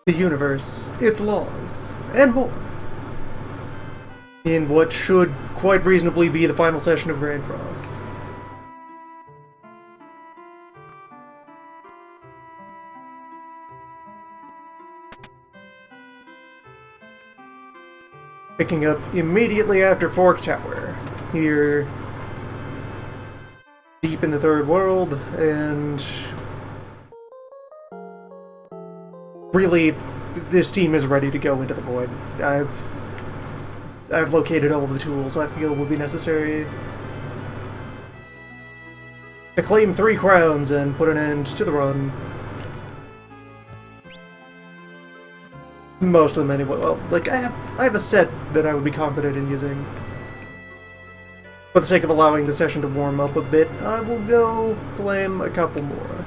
The universe, its laws, and more, in what should quite reasonably be the final session of Grand Cross. Picking up immediately after Fork Tower, here deep in the Third World, and really, this team is ready to go into the Void. I've located all of the tools I feel would be necessary to claim 3 crowns and put an end to the run. Most of them anyway. Well, like, I have a set that I would be confident in using. For the sake of allowing the session to warm up a bit, I will go flame a couple more.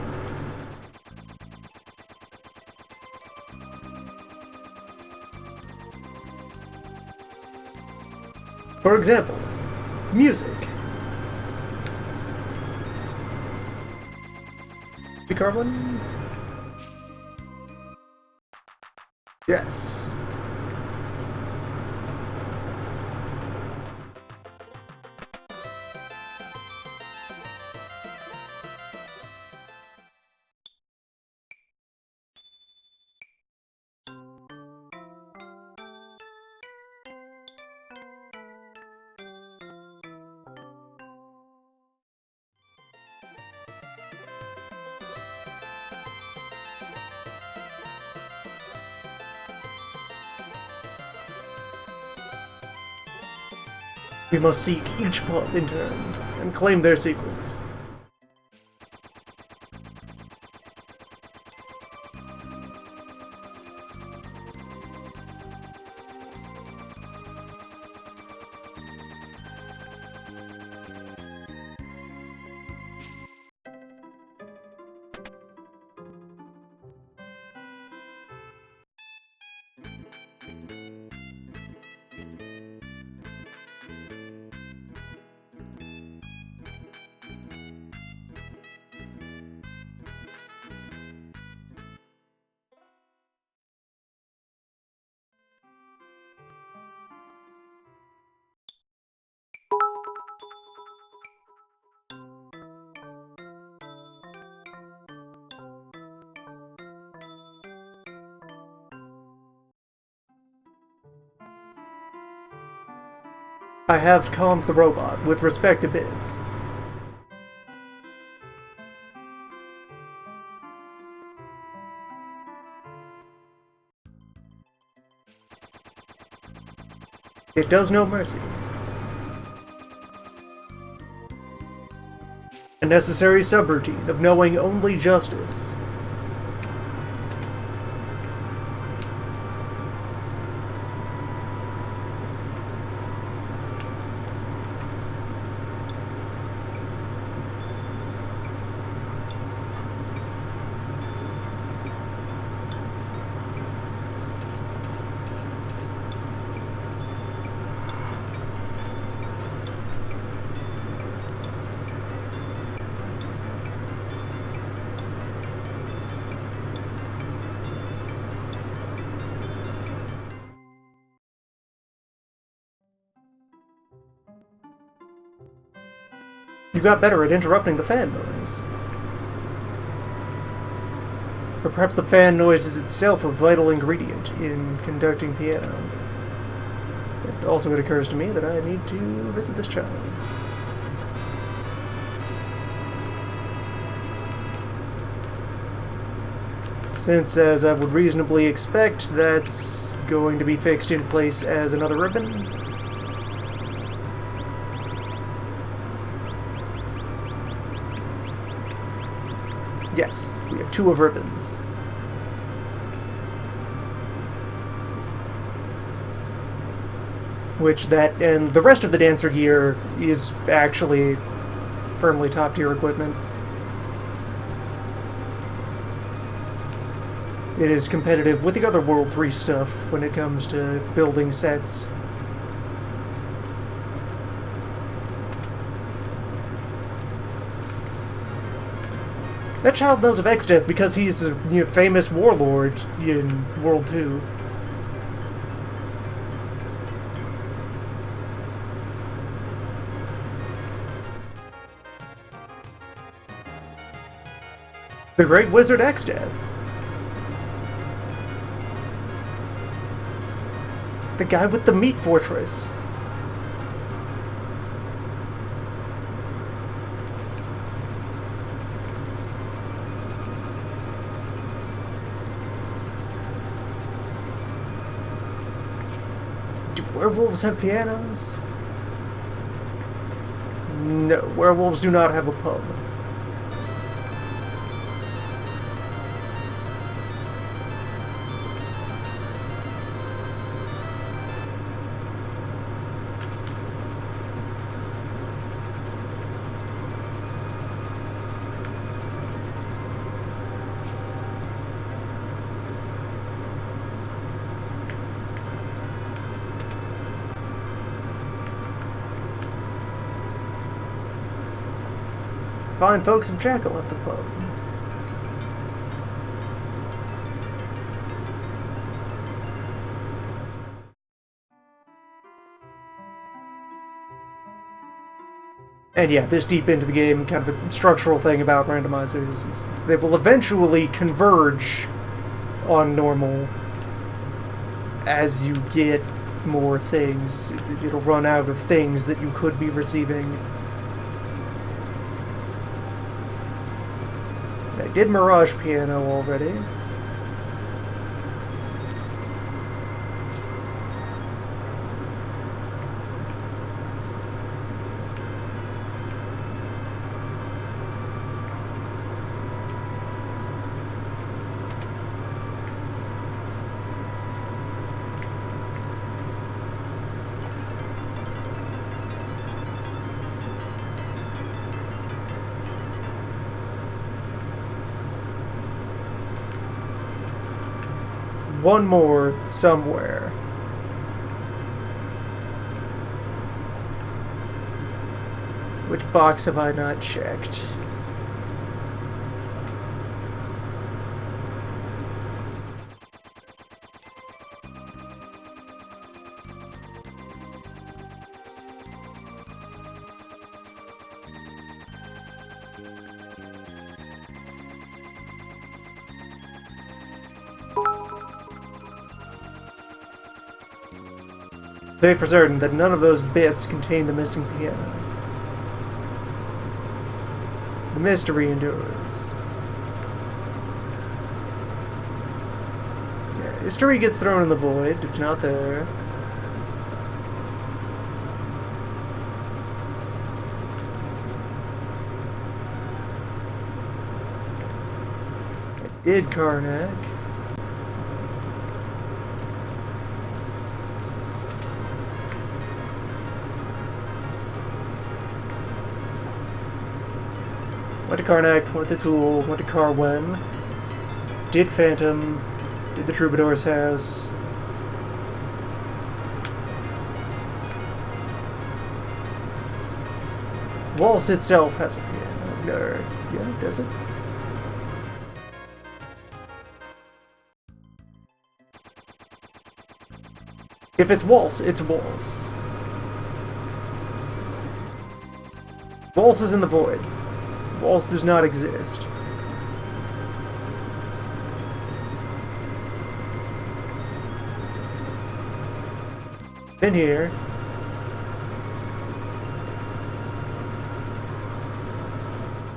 For example, music. Carbon? Yes. We must seek each pub in turn, and claim their secrets. I have calmed the robot with respect to bids. It does no mercy. A necessary subroutine of knowing only justice. You got better at interrupting the fan noise. Or perhaps the fan noise is itself a vital ingredient in conducting piano. Also, it occurs to me that I need to visit this child. Since, as I would reasonably expect, that's going to be fixed in place as another ribbon. Yes, we have 2 of ribbons. Which and the rest of the dancer gear is actually firmly top tier equipment. it is competitive with the other World 3 stuff when it comes to building sets. That child knows of Exdeath because he's a famous warlord in World 2. The Great Wizard Exdeath. The guy with the meat fortress. Do werewolves have pianos? No, werewolves do not have a pub. Fine folks of Jackal at the pub. And yeah, this deep into the game, kind of a structural thing about randomizers is they will eventually converge on normal as you get more things. It'll run out of things that you could be receiving. I did Mirage Piano already. One more somewhere. Which box have I not checked? Say for certain that none of those bits contain the missing piano. The mystery endures. Yeah, history gets thrown in the void. It's not there. I did Karnak. Went to Karnak, went to Tool, went to Carwen, did Phantom, did the Troubadour's House. Waltz itself has a piano. No, yeah, does it? If it's Waltz, it's Waltz. Waltz is in the void. Waltz does not exist. Been here.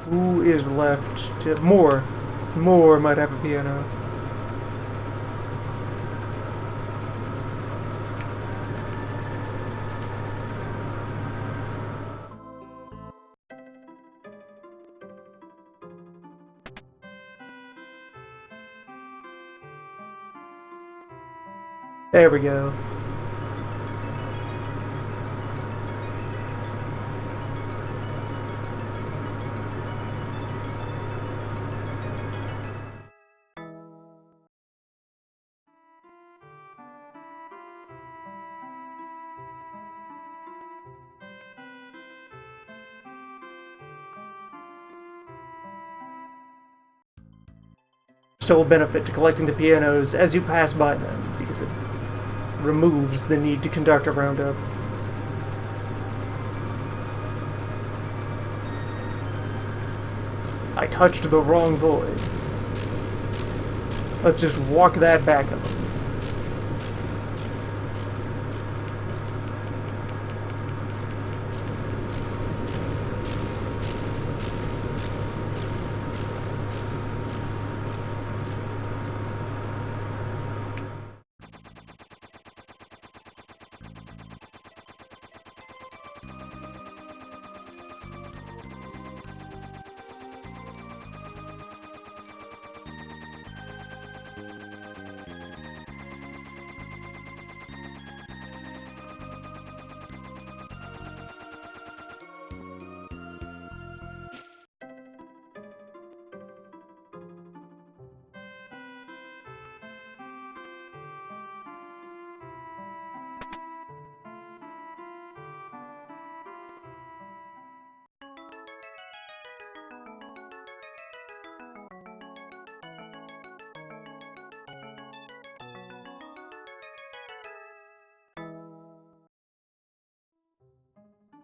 Who is left to... More might have a piano. There we go. still a benefit to collecting the pianos as you pass by them, because it removes the need to conduct a roundup. I touched the wrong void. Let's just walk that back up.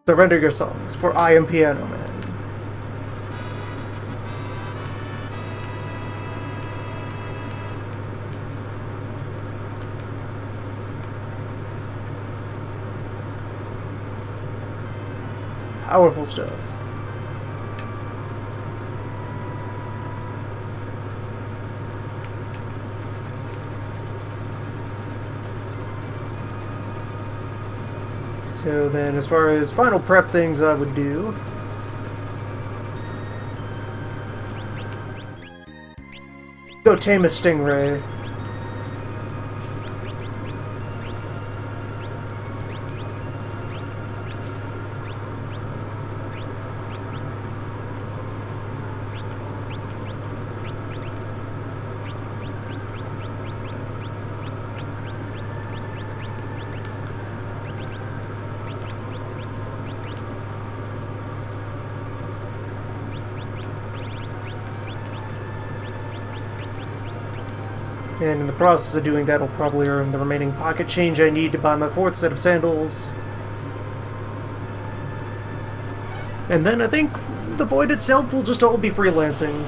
Surrender your songs, for I am Piano Man. Powerful stuff. So then, as far as final prep things I would do, go tame a stingray. And in the process of doing that, I'll probably earn the remaining pocket change I need to buy my 4th set of sandals. And then I think the void itself will just all be freelancing.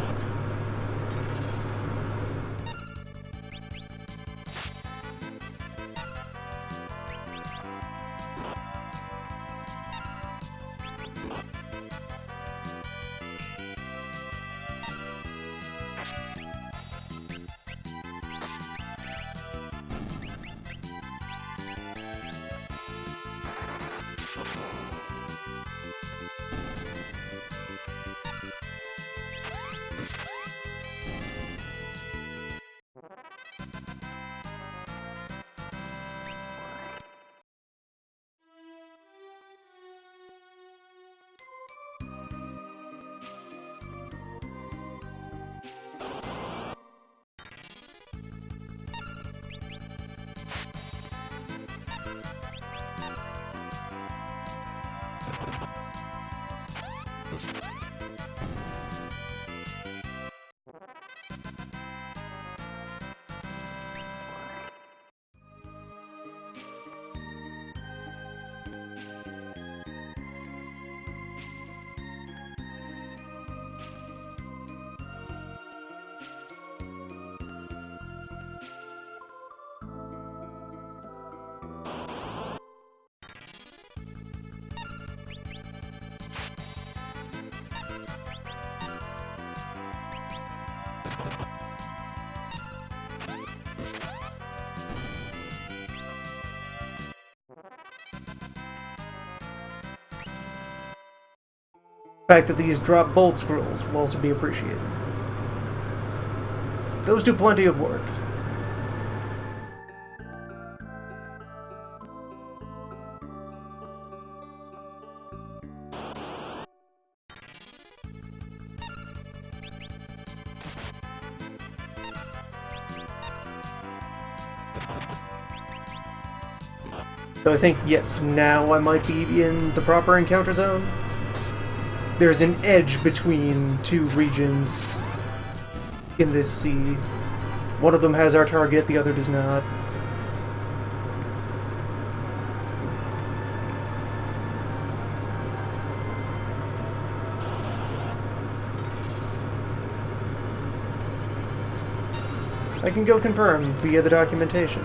The fact that these drop bolt scrolls will also be appreciated. Those do plenty of work. So I think, yes, now I might be in the proper encounter zone. There's an edge between two regions in this sea. One of them has our target, the other does not. I can go confirm via the documentation.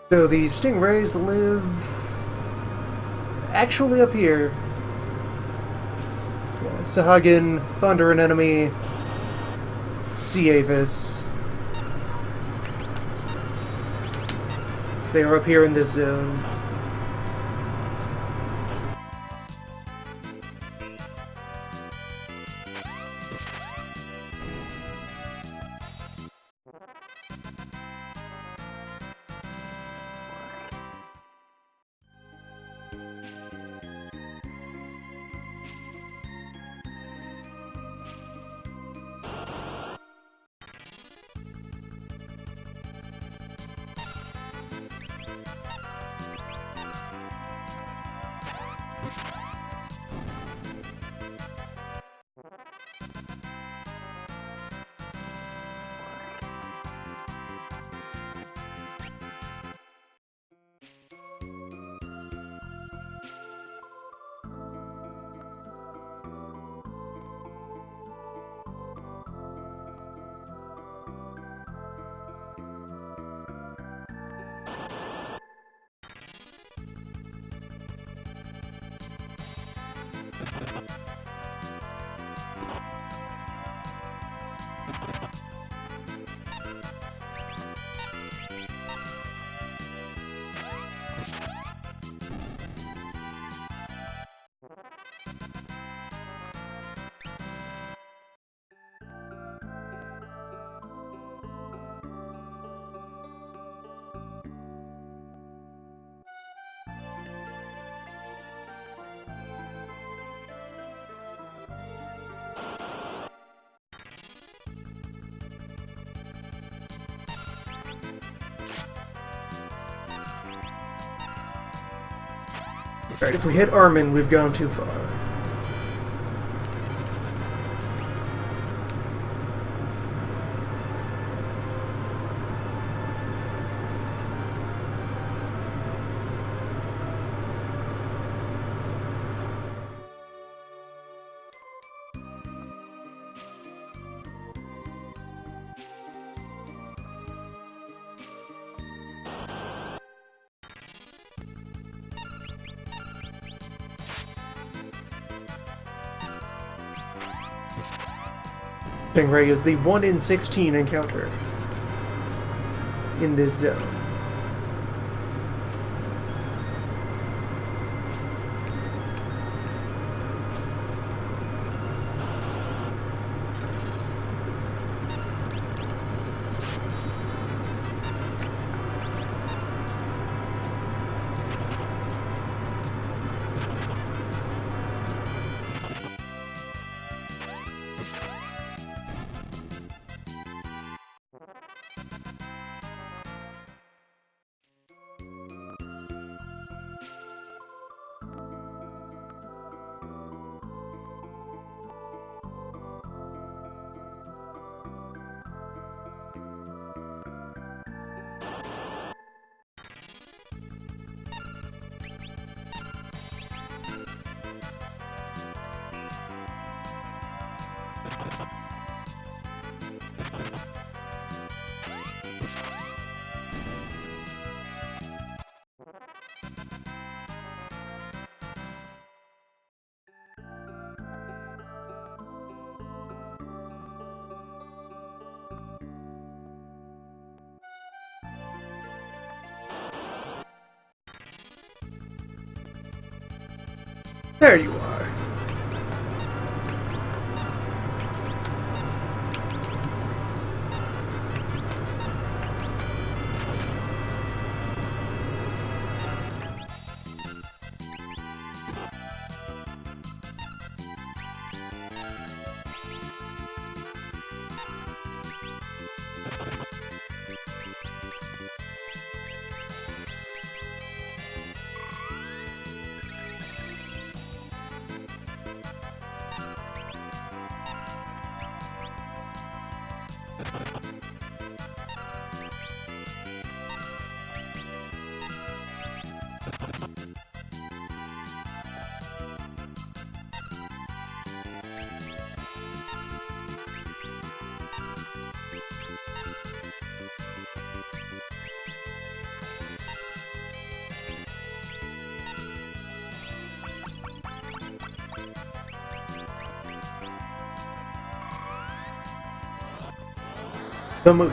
So the stingrays live actually up here. Yeah, Sahagin, Thunder and Enemy, Sea Avis. They are up here in this zone. Alright, if we hit Armin, we've gone too far. Stingray is the 1 in 16 encounter in this zone. There you are. The move.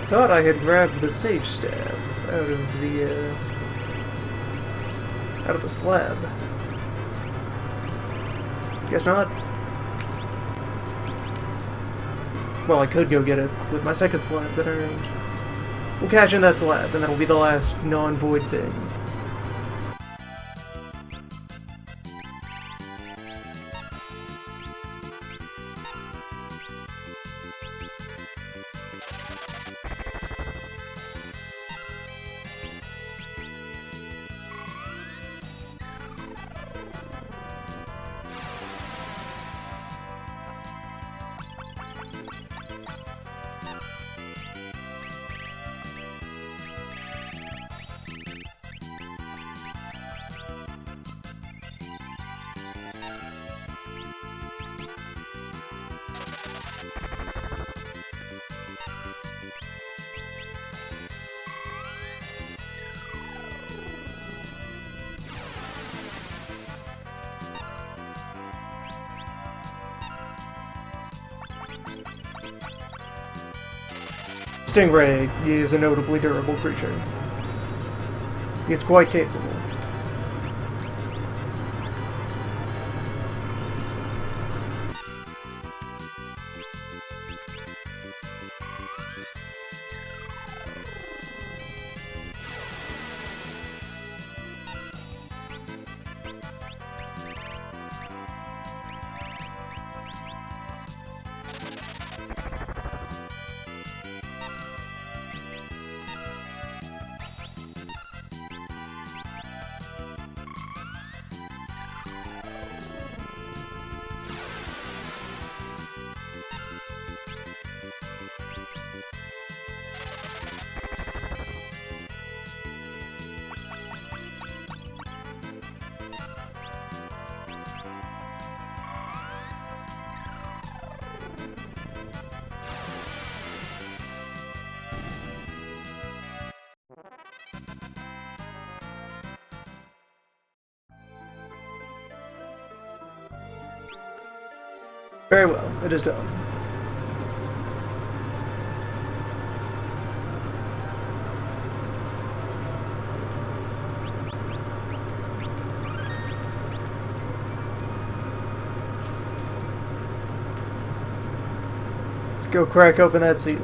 Thought I had grabbed the sage staff out of the slab. Guess not. Well, I could go get it with my second slab that I earned. We'll cash in that slab, and that'll be the last non-void thing. Stingray is a notably durable creature. It's quite capable. Very well, it is done. Let's go crack open that seal.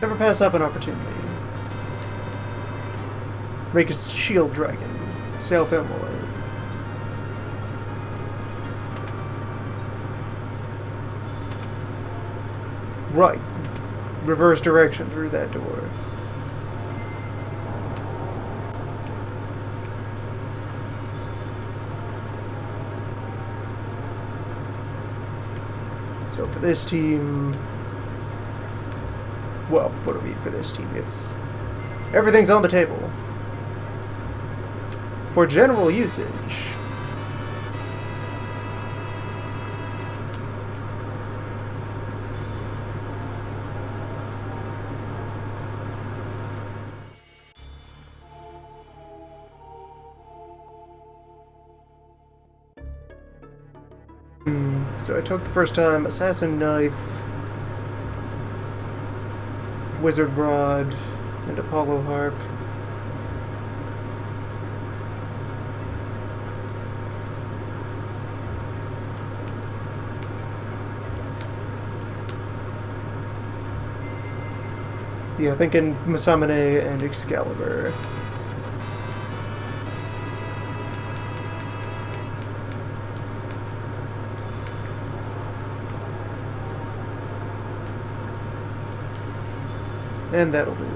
Never pass up an opportunity. Make a shield dragon. Self-immolate. Right. Reverse direction through that door. So for this team... Well, what do we for this team? It's... Everything's on the table. For general usage. So I took the first time Assassin Knife, Wizard Rod, and Apollo Harp. Yeah, thinking Masamune and Excalibur. And that'll do.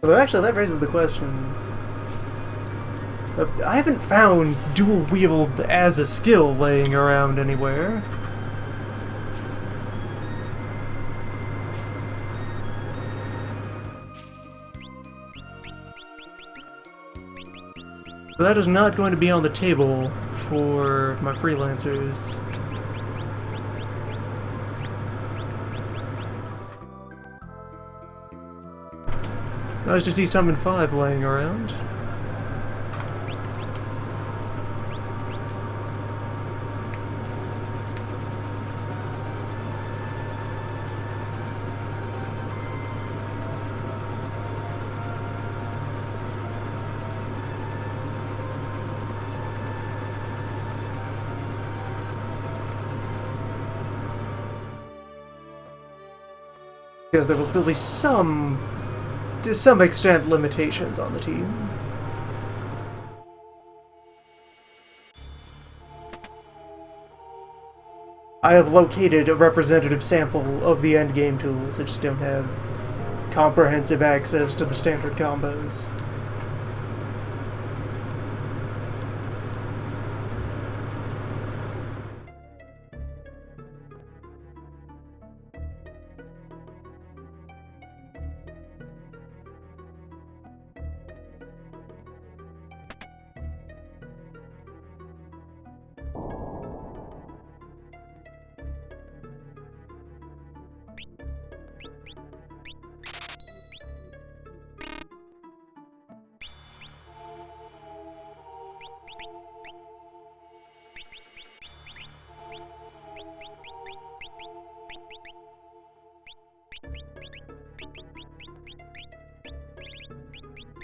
Well, actually, that raises the question. I haven't found dual wield as a skill laying around anywhere. That is not going to be on the table for my freelancers. Nice to see Summon 5 laying around. Because there will still be some, to some extent, limitations on the team. I have located a representative sample of the endgame tools, I just don't have comprehensive access to the standard combos.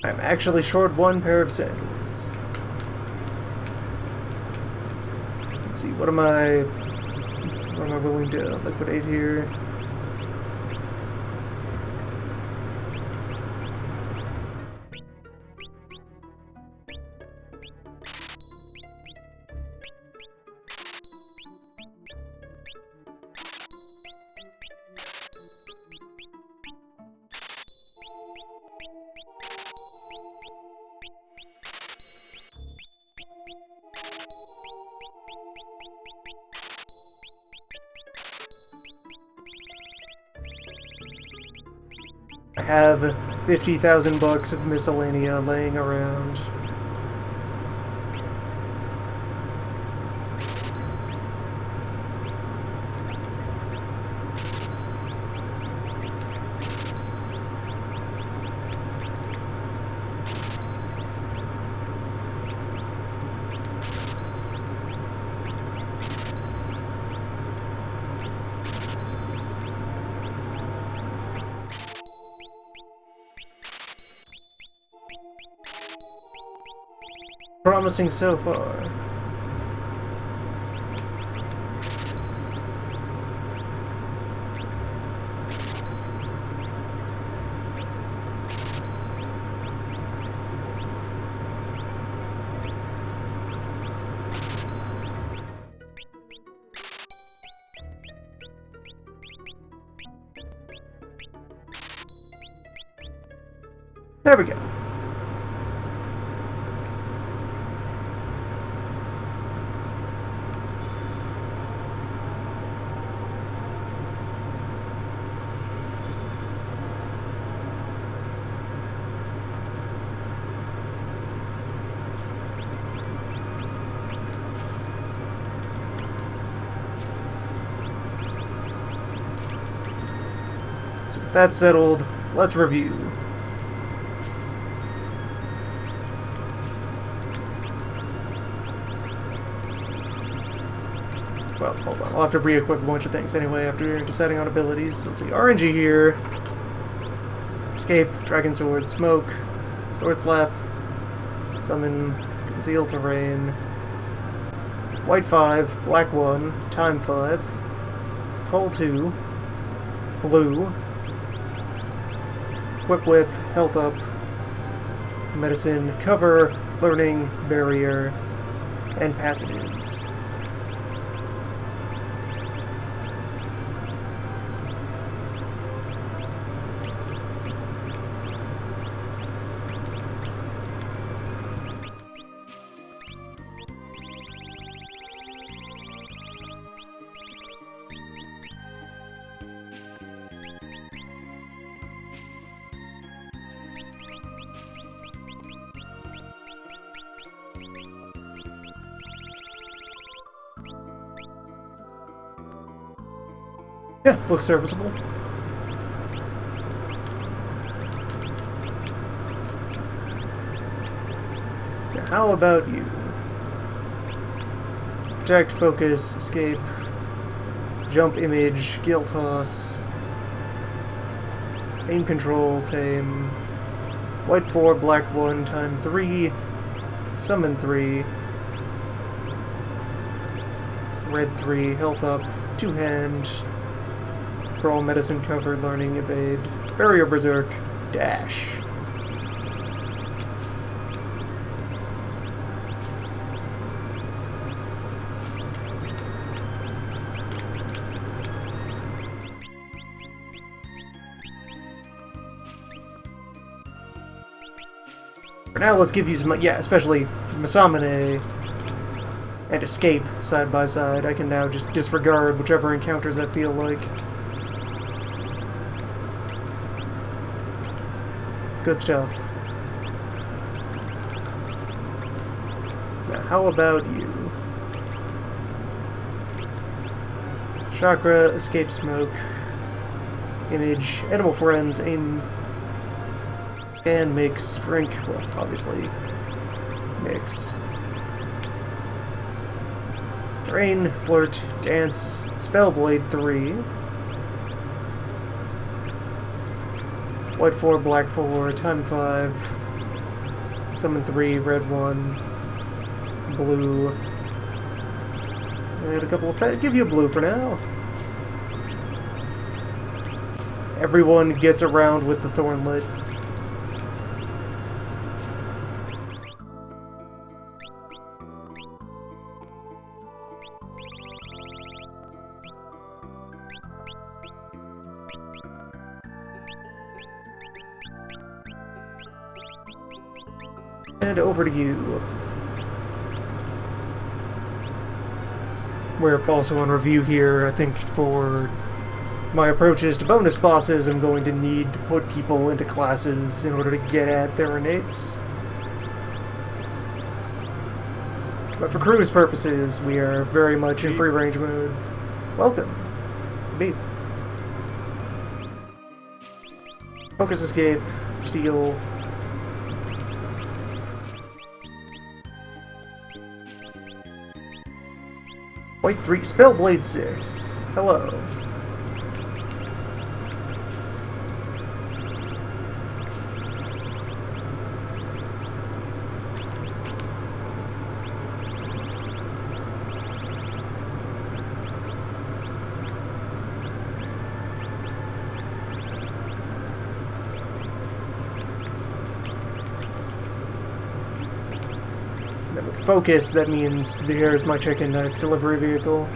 I'm actually short one pair of sandals. Let's see, what am I willing to liquidate here? I have 50,000 bucks of miscellanea laying around. Promising so far. There we go. So with that settled, let's review. Well, hold on. I'll have to re-equip a bunch of things anyway after deciding on abilities. Let's see. RNG here. Escape, Dragon Sword, Smoke, Sword Slap, Summon, Conceal Terrain, White 5, Black 1, Time 5, Coal 2, Blue, Equip Whip, Health Up, Medicine, Cover, Learning, Barrier, and Passages. Yeah, looks serviceable. Now, how about you? Protect, focus, escape, jump image, guild toss, aim control, tame, white 4, black 1, time 3, summon 3, red 3, health up, 2-hand, brawl, medicine cover, learning, evade, barrier, berserk, dash. For now, let's give you some, yeah, especially Masamune and Escape side by side. I can now just disregard whichever encounters I feel like. Good stuff. Now, how about you? Chakra, Escape Smoke, Image, Animal Friends, Aim, Scan, Mix, Drink, well, obviously, Mix. Drain, Flirt, Dance, Spellblade 3. White 4, black 4, time 5. Summon 3, red 1. Blue. And a couple of pets. Give you a blue for now. Everyone gets around with the Thornlet. And over to you. We're also on review here. I think for my approaches to bonus bosses, I'm going to need to put people into classes in order to get at their innates. But for cruise purposes, we are very much in free range mode. Welcome. Beep. Focus, escape, steal. White 3, Spellblade 6. Hello. Then with focus, that means here's my chicken knife delivery vehicle.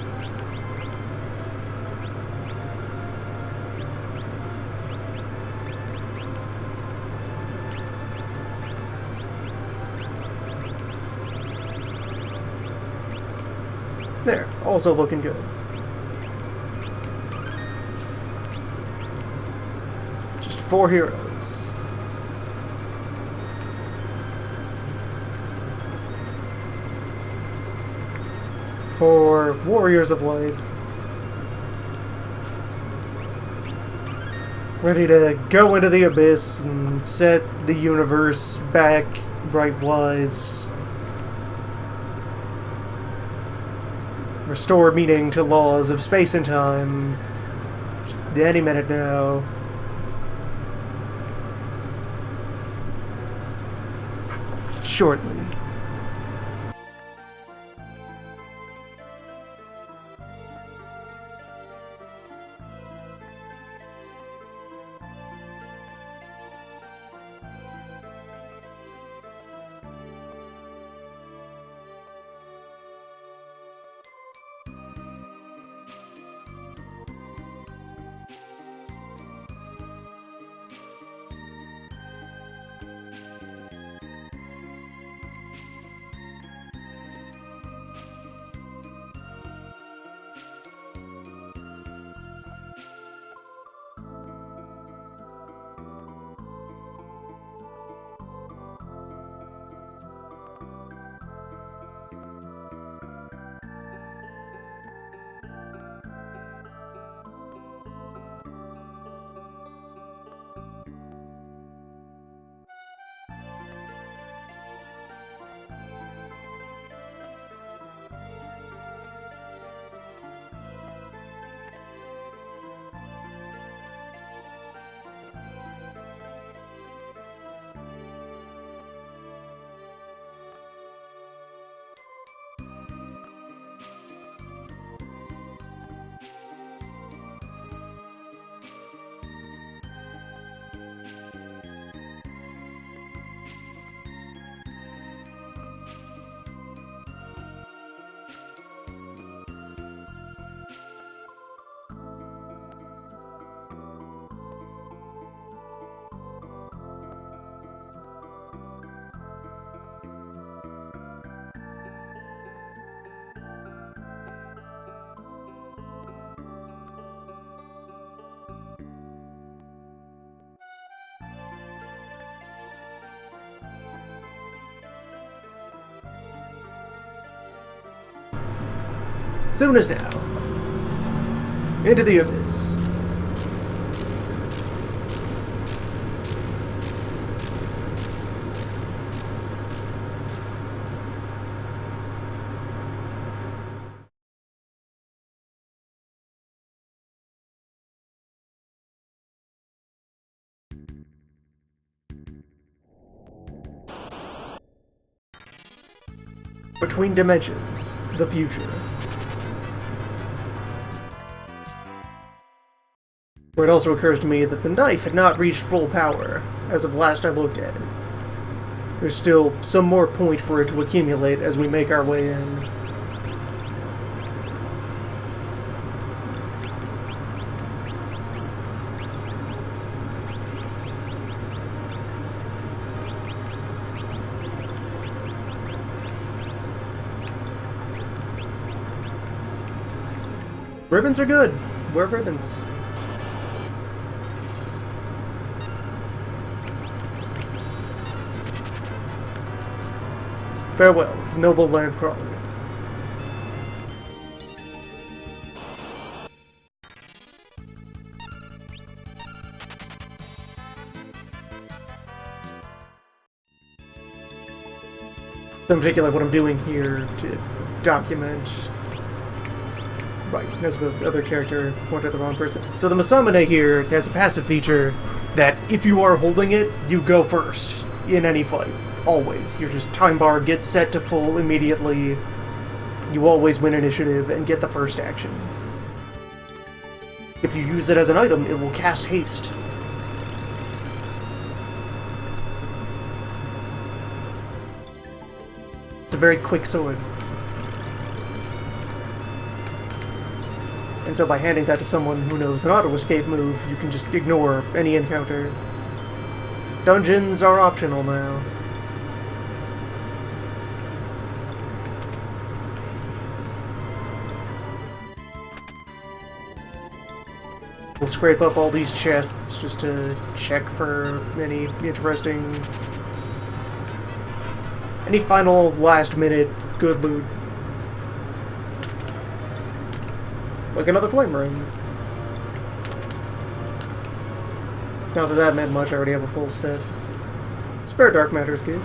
There, also looking good. Just 4 heroes. For Warriors of Light. Ready to go into the abyss and set the universe back right-wise. Restore meaning to laws of space and time. Any minute now. Shortly. Soon as now. Into the abyss. Between dimensions, the future. Where it also occurs to me that the knife had not reached full power, as of last I looked at it. There's still some more point for it to accumulate as we make our way in. Ribbons are good. Wear ribbons. Farewell, noble land crawler. In particular, what I'm doing here to document. Right, as the other character pointed at the wrong person. So the Masamune here has a passive feature that if you are holding it, you go first in any fight. Always. Your just time bar gets set to full immediately. You always win initiative and get the first action. If you use it as an item, it will cast haste. It's a very quick sword. And so by handing that to someone who knows an auto-escape move, you can just ignore any encounter. Dungeons are optional now. We'll scrape up all these chests just to check for any interesting... any final last-minute good loot. Like another flame ring. Not that that meant much, I already have a full set. Spare dark matter's good.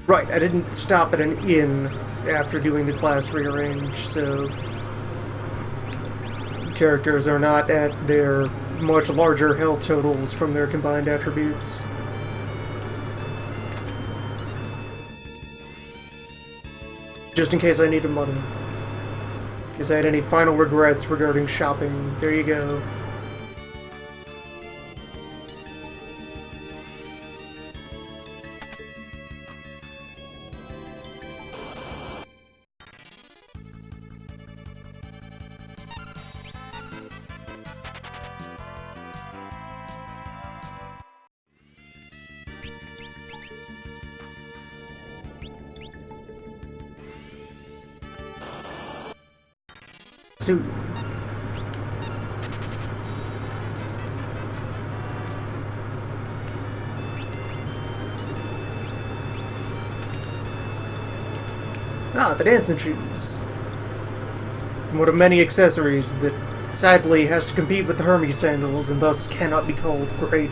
Right, I didn't stop at an inn after doing the class rearrange, so characters are not at their much larger health totals from their combined attributes. Just in case I needed money. In case I had any final regrets regarding shopping, there you go. Suit. Ah, the dancing shoes. One of many accessories that sadly has to compete with the Hermes sandals and thus cannot be called great.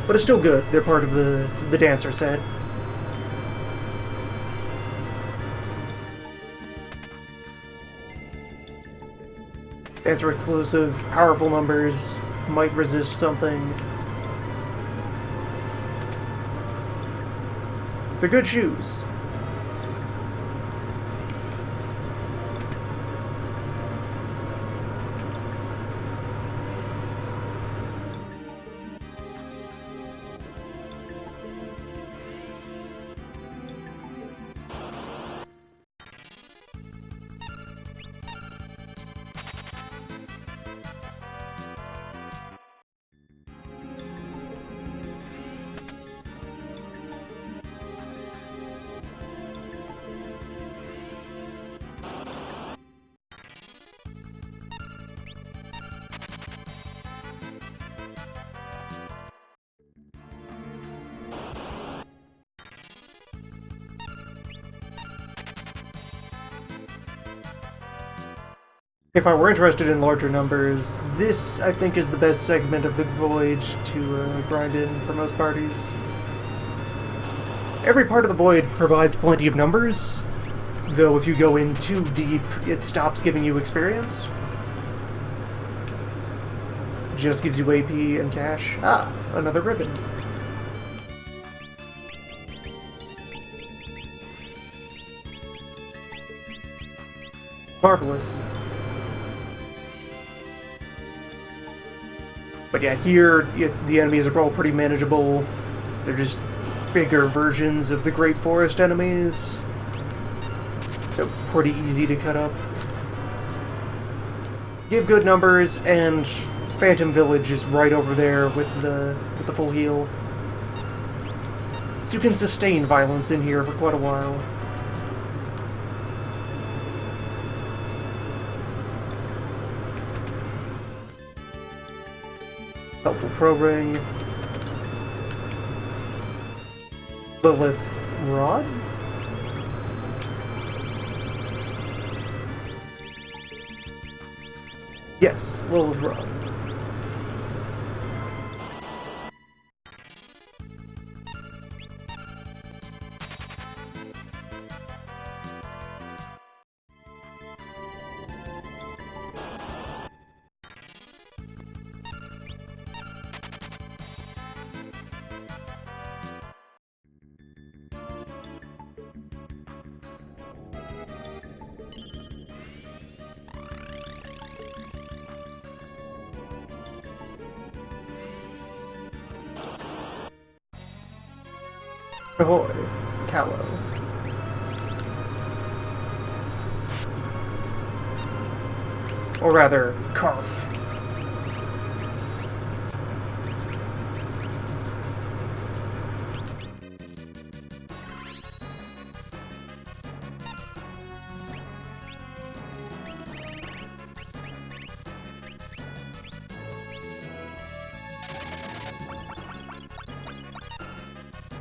But it's still good. They're part of the dancer set. Dancer exclusive, powerful numbers, might resist something. They're good shoes. If I were interested in larger numbers, this, I think, is the best segment of the Void to grind in for most parties. Every part of the Void provides plenty of numbers, though if you go in too deep, it stops giving you experience. Just gives you AP and cash. Ah, another ribbon. Marvelous. But yeah, here, the enemies are all pretty manageable. They're just bigger versions of the Great Forest enemies. So pretty easy to cut up. Give good numbers, and Phantom Village is right over there with the full heal. So you can sustain violence in here for quite a while. Helpful probing. Lilith Rod? Yes, Lilith Rod. Ahoy, Callow. Or rather, Karf.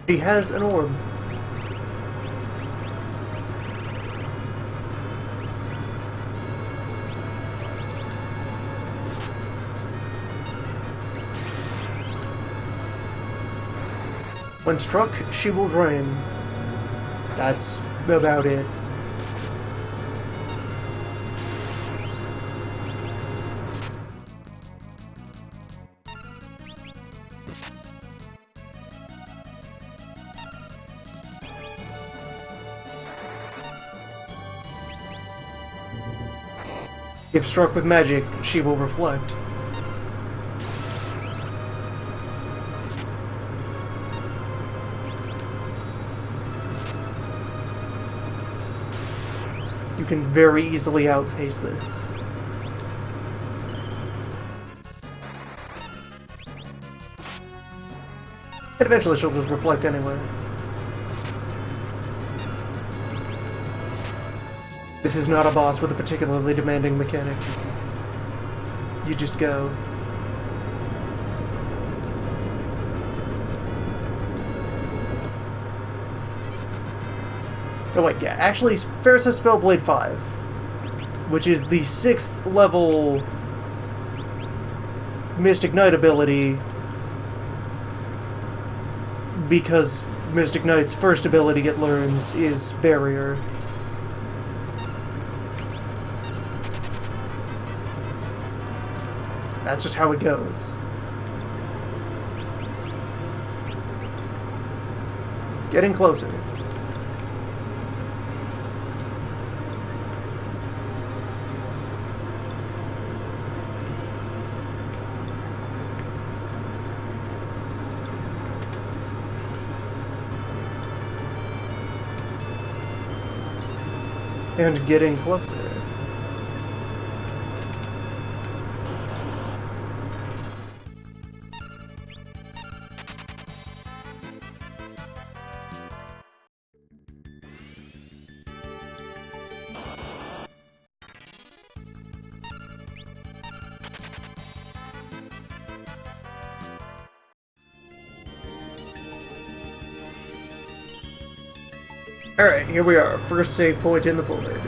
She has an orb. When struck, she will drain. That's about it. If struck with magic, she will reflect. You can very easily outpace this. And eventually she'll just reflect anyway. This is not a boss with a particularly demanding mechanic. You just go. Oh wait, yeah, actually, Faris has Spellblade 5, which is the 6th level Mystic Knight ability, because Mystic Knight's first ability it learns is Barrier. That's just how it goes. Getting closer. And getting closer. Alright, here we are. First save point in the void.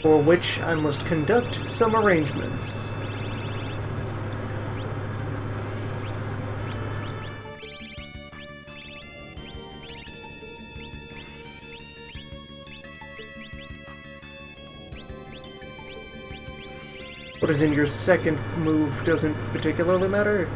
for which I must conduct some arrangements. What is in your second move doesn't particularly matter.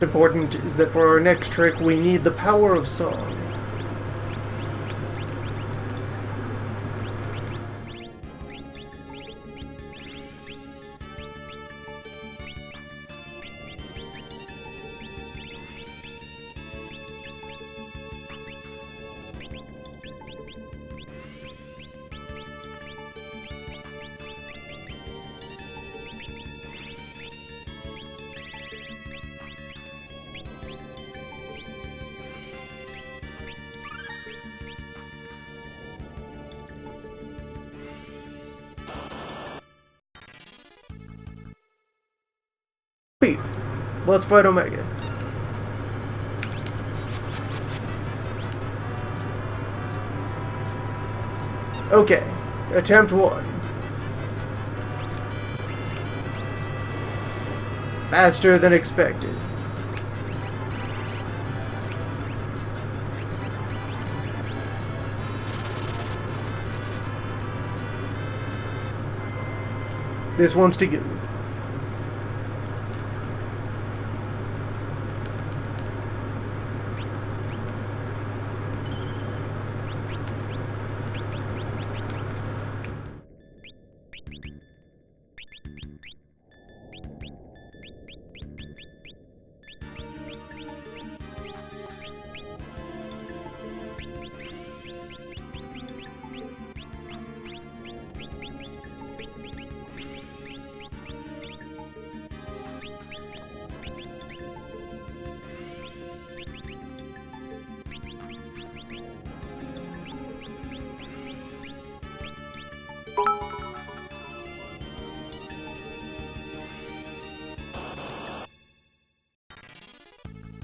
Important is that for our next trick we need the power of song. Sweet. Let's fight Omega. Okay, attempt 1. Faster than expected. This one's to you.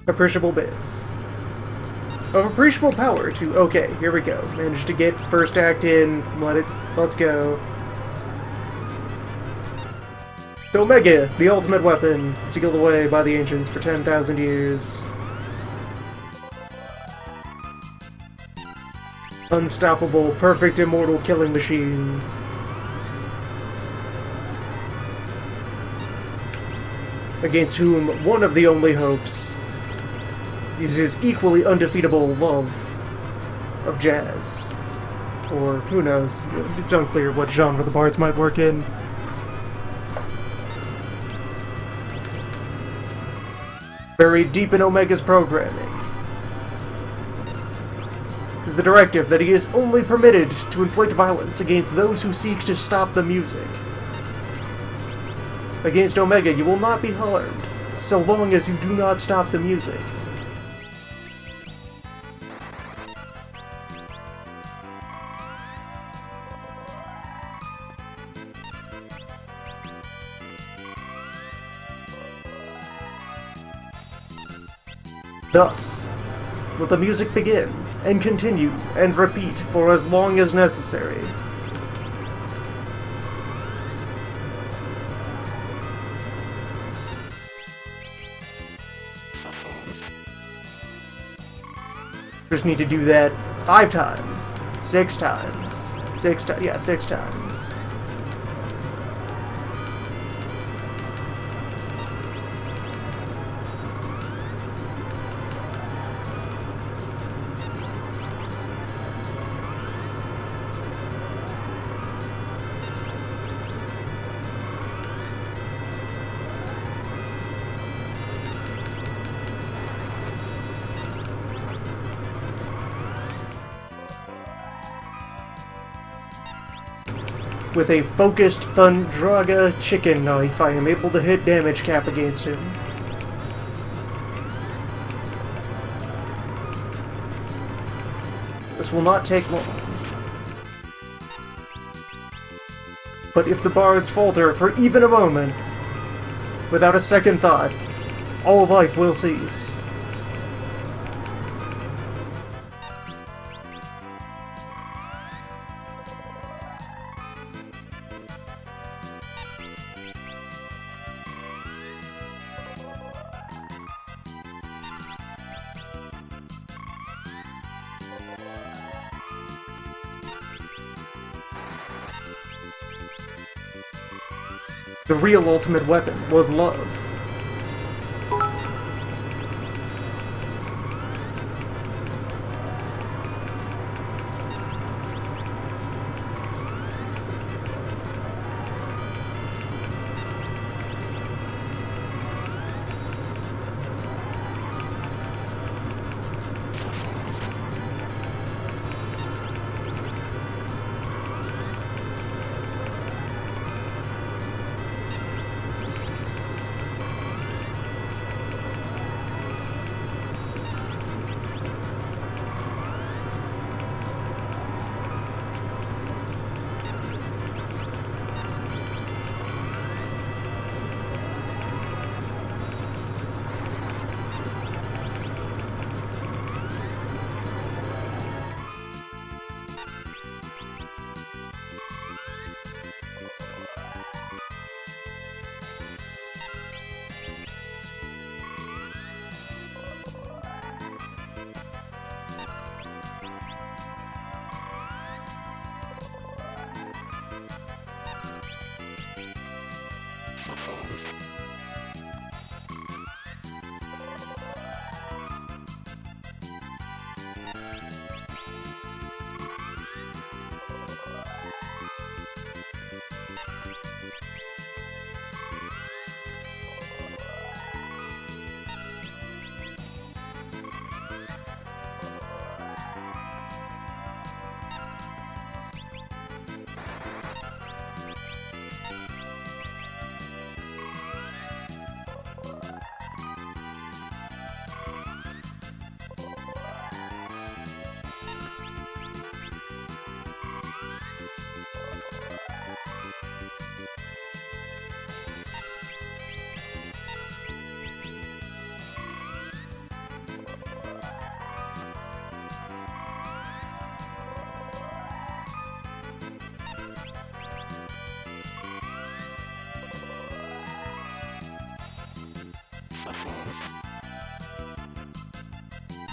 Appreciable bits. Of appreciable power to... Okay, here we go. Managed to get first act in. Let's go. So Omega, the ultimate weapon, sealed away by the ancients for 10,000 years. Unstoppable, perfect, immortal killing machine. Against whom one of the only hopes is his equally undefeatable love of jazz. Or, who knows, it's unclear what genre the bards might work in. Buried deep in Omega's programming is the directive that he is only permitted to inflict violence against those who seek to stop the music. Against Omega, you will not be harmed, so long as you do not stop the music. Thus, let the music begin, and continue, and repeat for as long as necessary. Just need to do that 5 times, 6 times, 6 times, yeah, 6 times. With a focused Thundraga chicken knife, I am able to hit damage cap against him. So this will not take long. But if the bards falter for even a moment, without a second thought, all life will cease. The real ultimate weapon was love.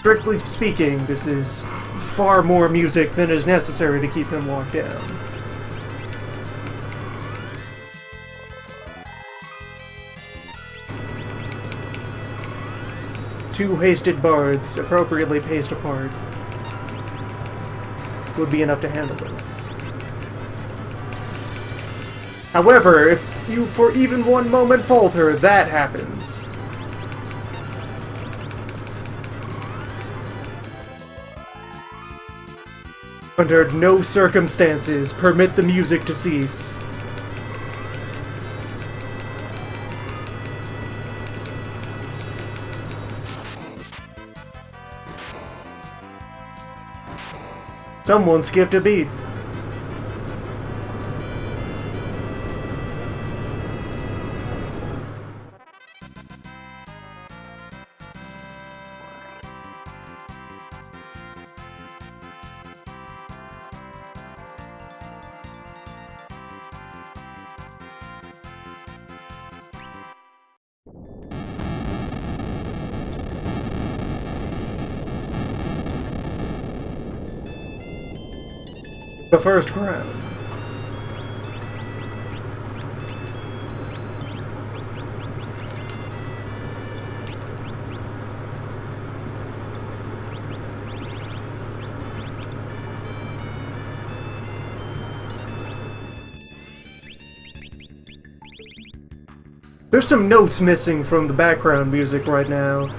Strictly speaking, this is far more music than is necessary to keep him locked down. Two hasted bards, appropriately paced apart, would be enough to handle this. However, if you for even one moment falter, that happens. Under no circumstances permit the music to cease. Someone skipped a beat. The first round. There's some notes missing from the background music right now.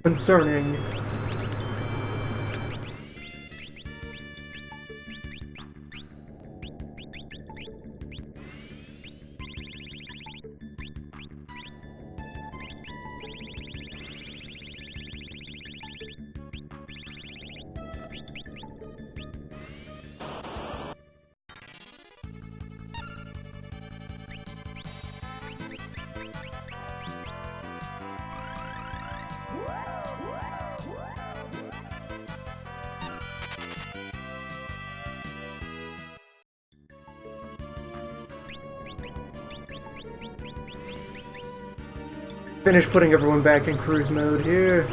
Concerning Finish putting everyone back in cruise mode here.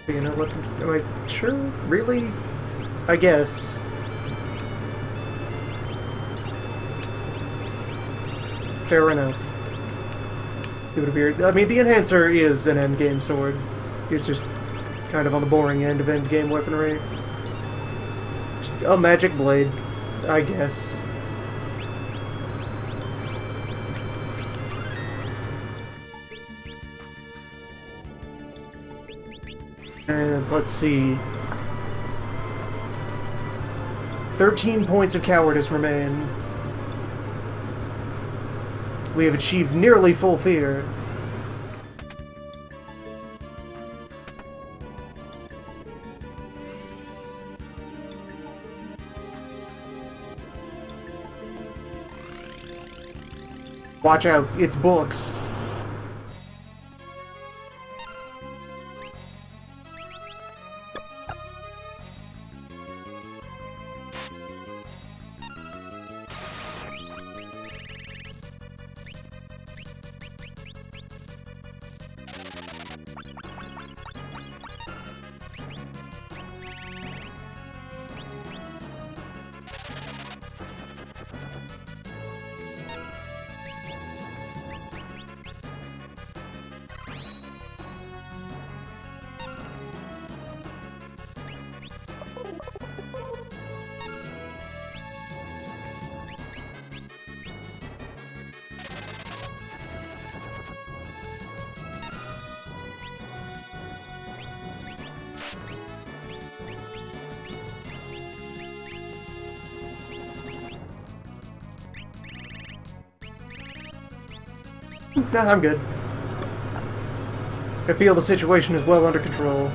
You know what? Am I sure? Really? I guess. Fair enough. It would appear. I mean, the Enhancer is an endgame sword. It's just kind of on the boring end of endgame weaponry. Just a magic blade, I guess. And let's see. 13 points of cowardice remain. We have achieved nearly full fear. Watch out, it's books. Nah, I'm good. I feel the situation is well under control.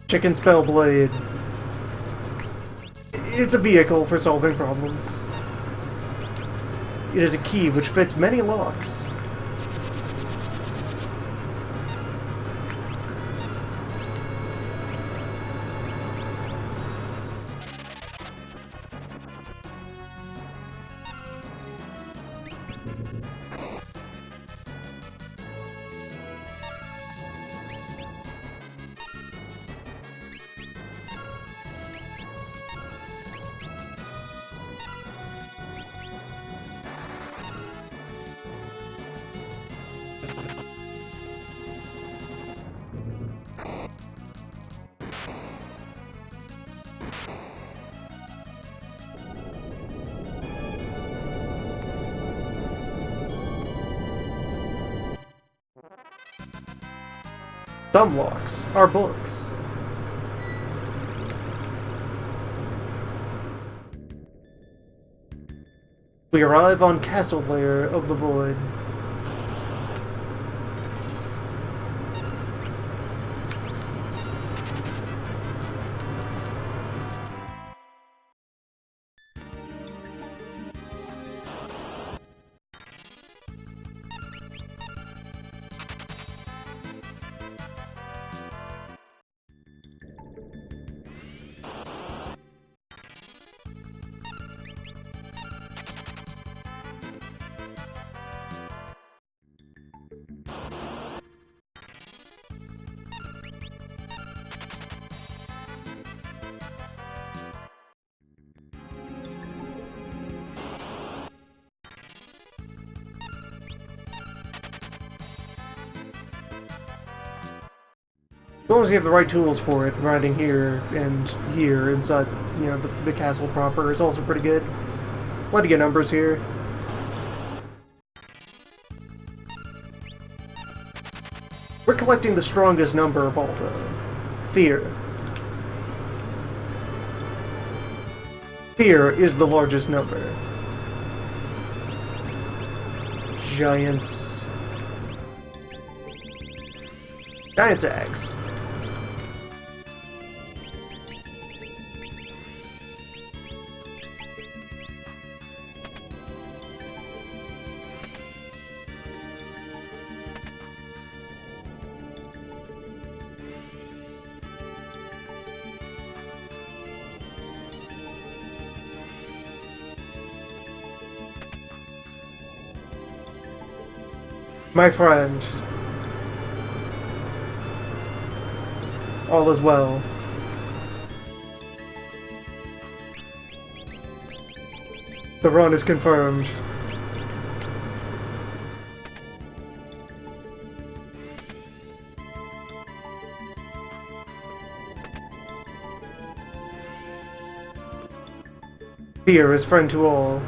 Chicken Spellblade. It's a vehicle for solving problems. It is a key which fits many locks. Some locks are books. We arrive on Castle Lair of the Void. As long as you have the right tools for it, grinding here and here inside, the castle proper is also pretty good. Plenty of numbers here. We're collecting the strongest number of all, though. Fear. Fear is the largest number. Giants. Giant's axe. My friend, all is well. The run is confirmed. Fear is friend to all.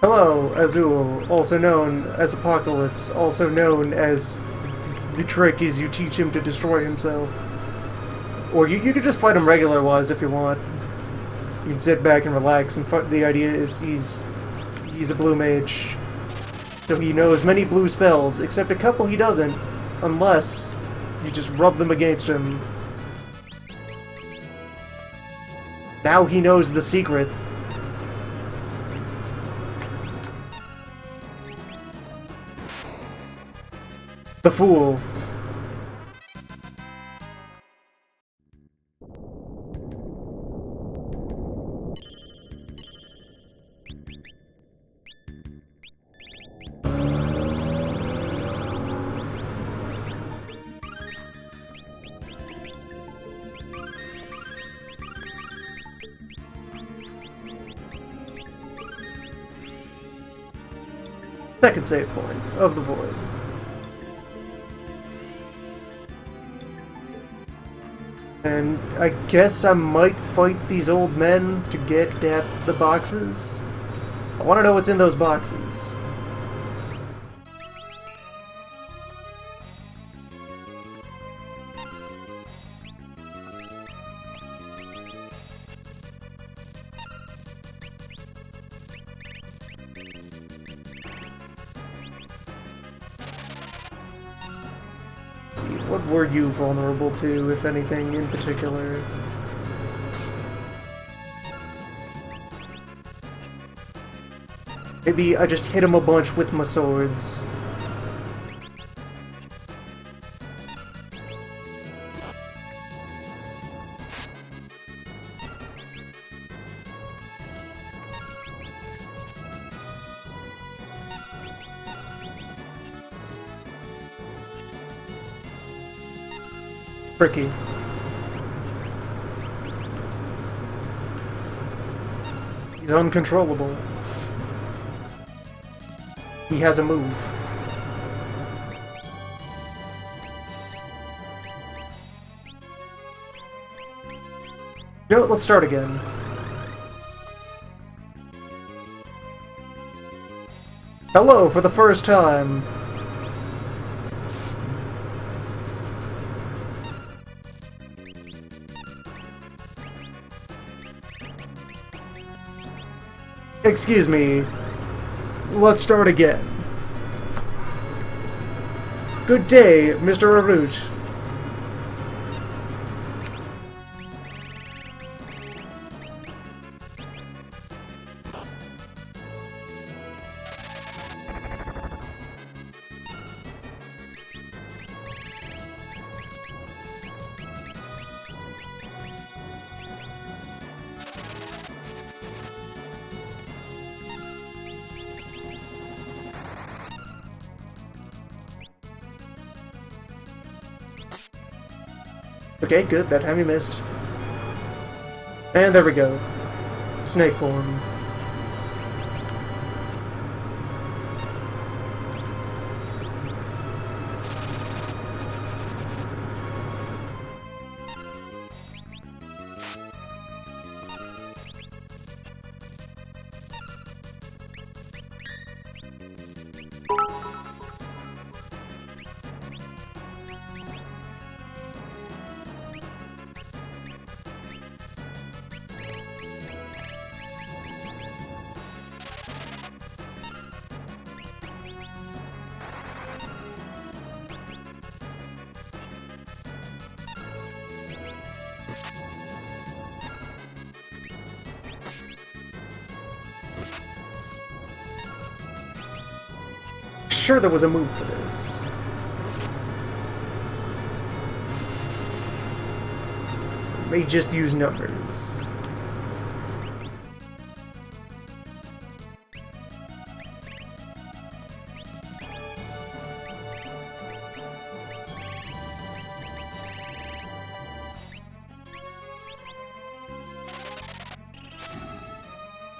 Hello, Azul, also known as Apocalypse, also known as the trick is you teach him to destroy himself. Or you could just fight him regular-wise if you want. You can sit back and relax, and the idea is he's a blue mage. So he knows many blue spells, except a couple he doesn't, unless you just rub them against him. Now he knows the secret. The Fool. Second save point of the void. And I guess I might fight these old men to get at the boxes. I want to know what's in those boxes. What were you vulnerable to, if anything, in particular? Maybe I just hit him a bunch with my swords. Tricky. He's uncontrollable. He has a move. You know what, let's start again. Hello for the first time. Excuse me. Let's start again. Good day, Mr. Arut. Okay, good. That time you missed. And there we go. Snake form. Sure, there was a move for this. They just use numbers.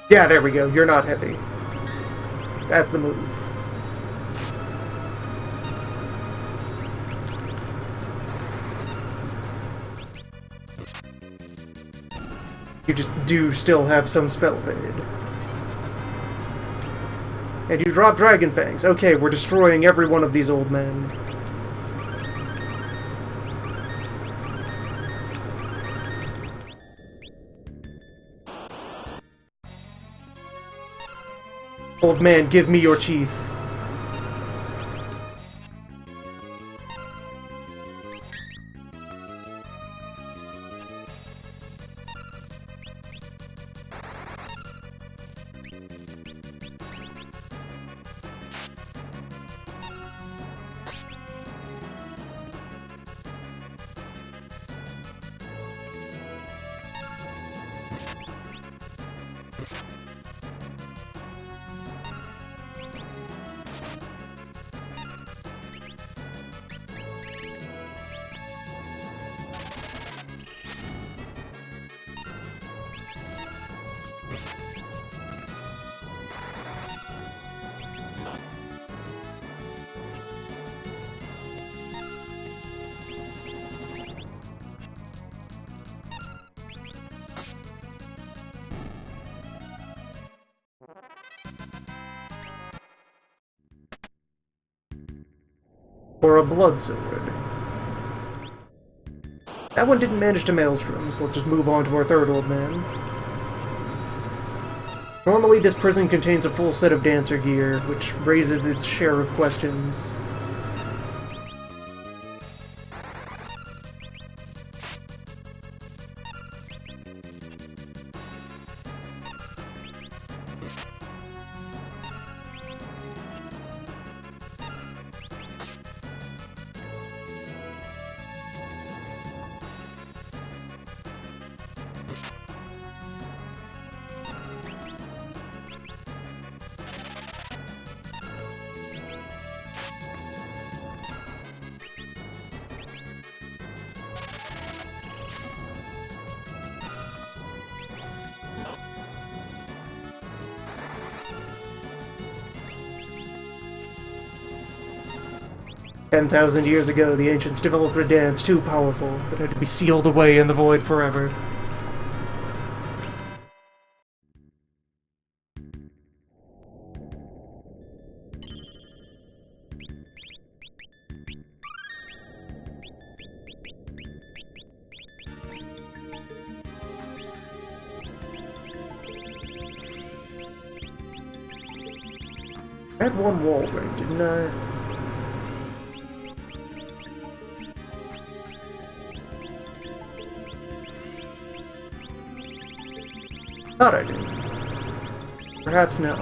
Yeah, there we go. You're not heavy. That's the move. You just do still have some spell evade. And you drop Dragon Fangs. Okay, we're destroying every one of these old men. Old man, give me your teeth. Or a blood sword. That one didn't manage to maelstrom, so let's just move on to our third old man. Normally this prison contains a full set of dancer gear, which raises its share of questions. "10,000 years ago, the ancients developed a dance too powerful that had to be sealed away in the void forever." I had one wall ring, didn't I? Thought I did. Perhaps not.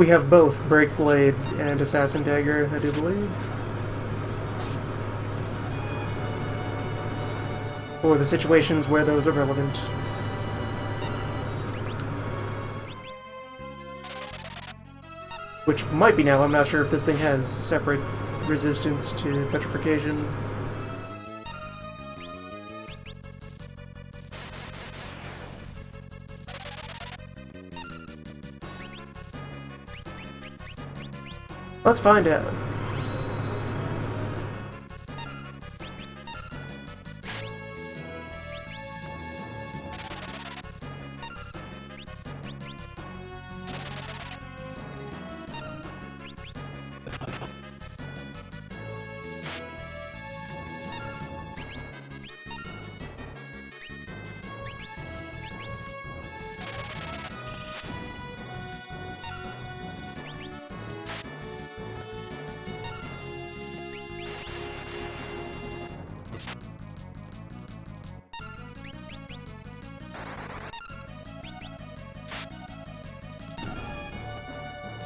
We have both Break Blade and Assassin Dagger, I do believe. For the situations where those are relevant. Which might be now, I'm not sure if this thing has separate resistance to petrification. Let's find out.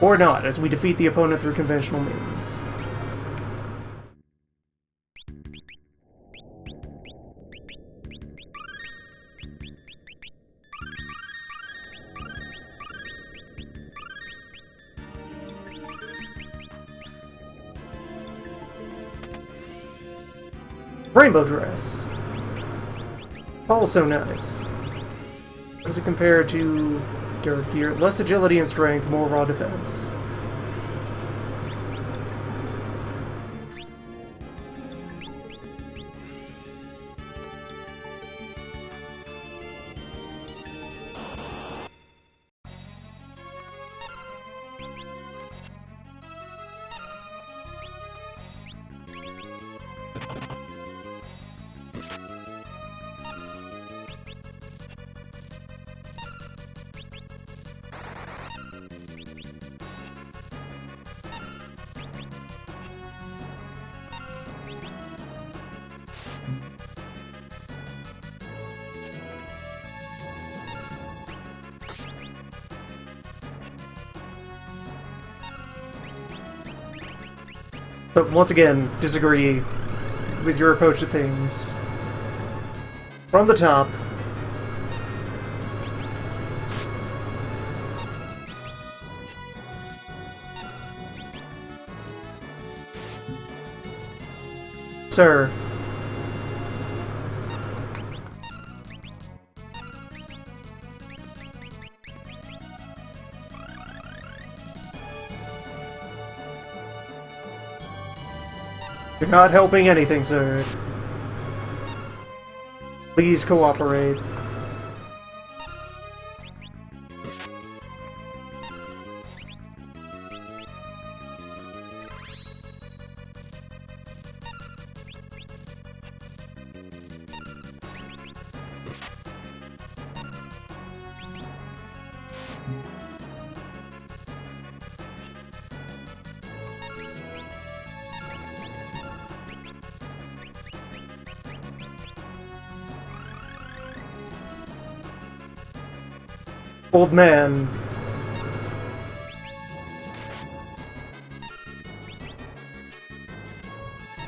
Or not, as we defeat the opponent through conventional means. Rainbow Dress. Also nice. How does it compare to Dark Gear? Less agility and strength, more raw defense. So, once again, disagree with your approach to things. From the top. Sir. You're not helping anything, sir. Please cooperate. Old man.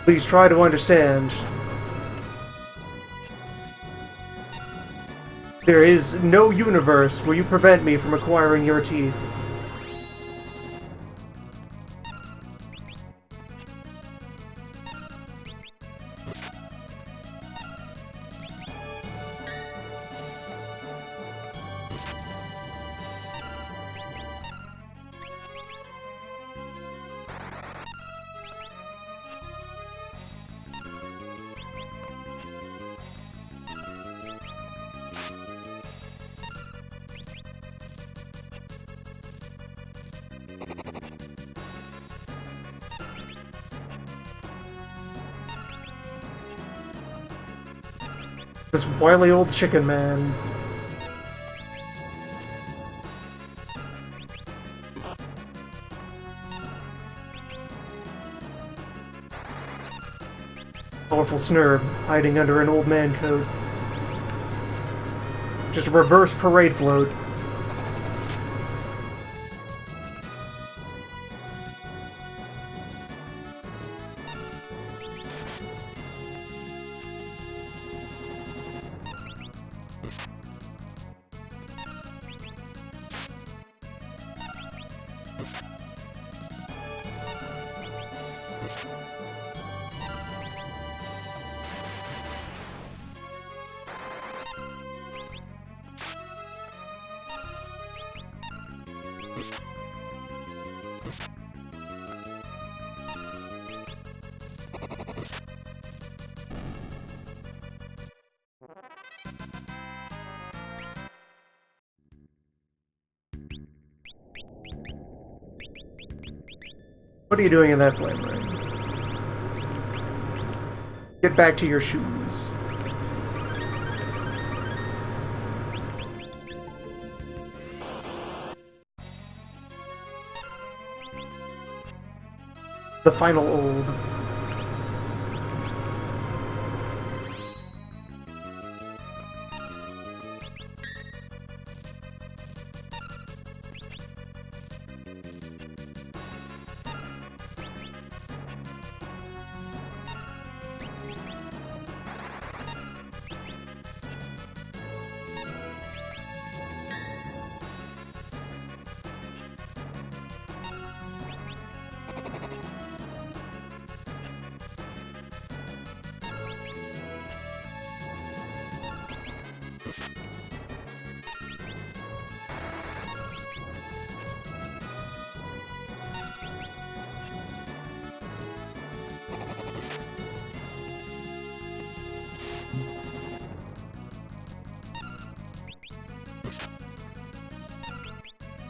Please try to understand. There is no universe where you prevent me from acquiring your teeth. This wily old chicken man. Powerful Snurb hiding under an old man coat. Just a reverse parade float. What are you doing in that flame ring? Get back to your shoes. The final old.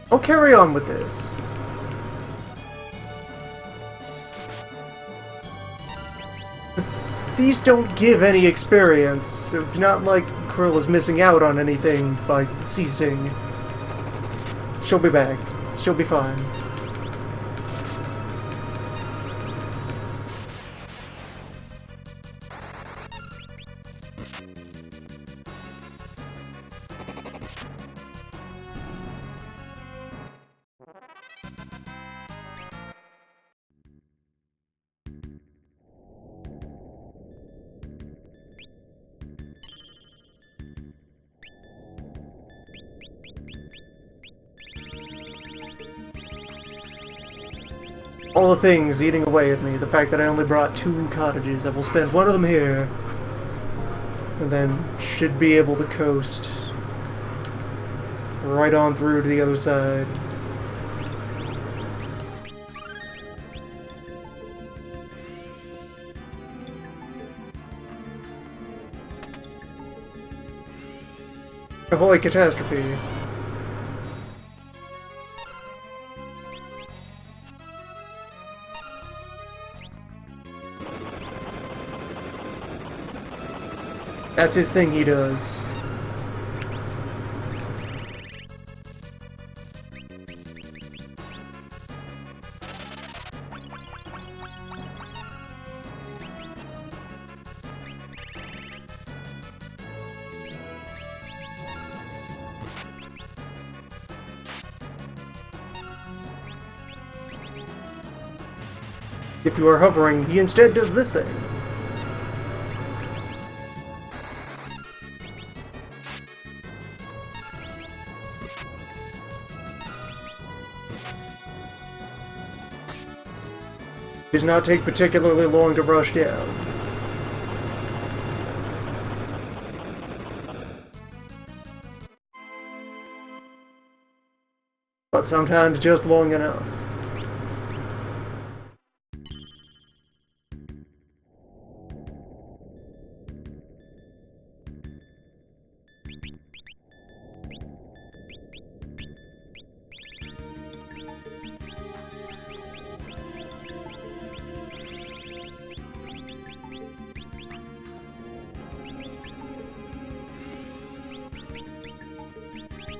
I'll carry on with this. These don't give any experience, so it's not like Krill is missing out on anything by ceasing. She'll be back. She'll be fine. All the things eating away at me. The fact that I only brought 2 cottages. I will spend one of them here. And then should be able to coast right on through to the other side. Ahoy, catastrophe. That's his thing he does. If you are hovering, he instead does this thing. Does not take particularly long to rush down. But sometimes just long enough.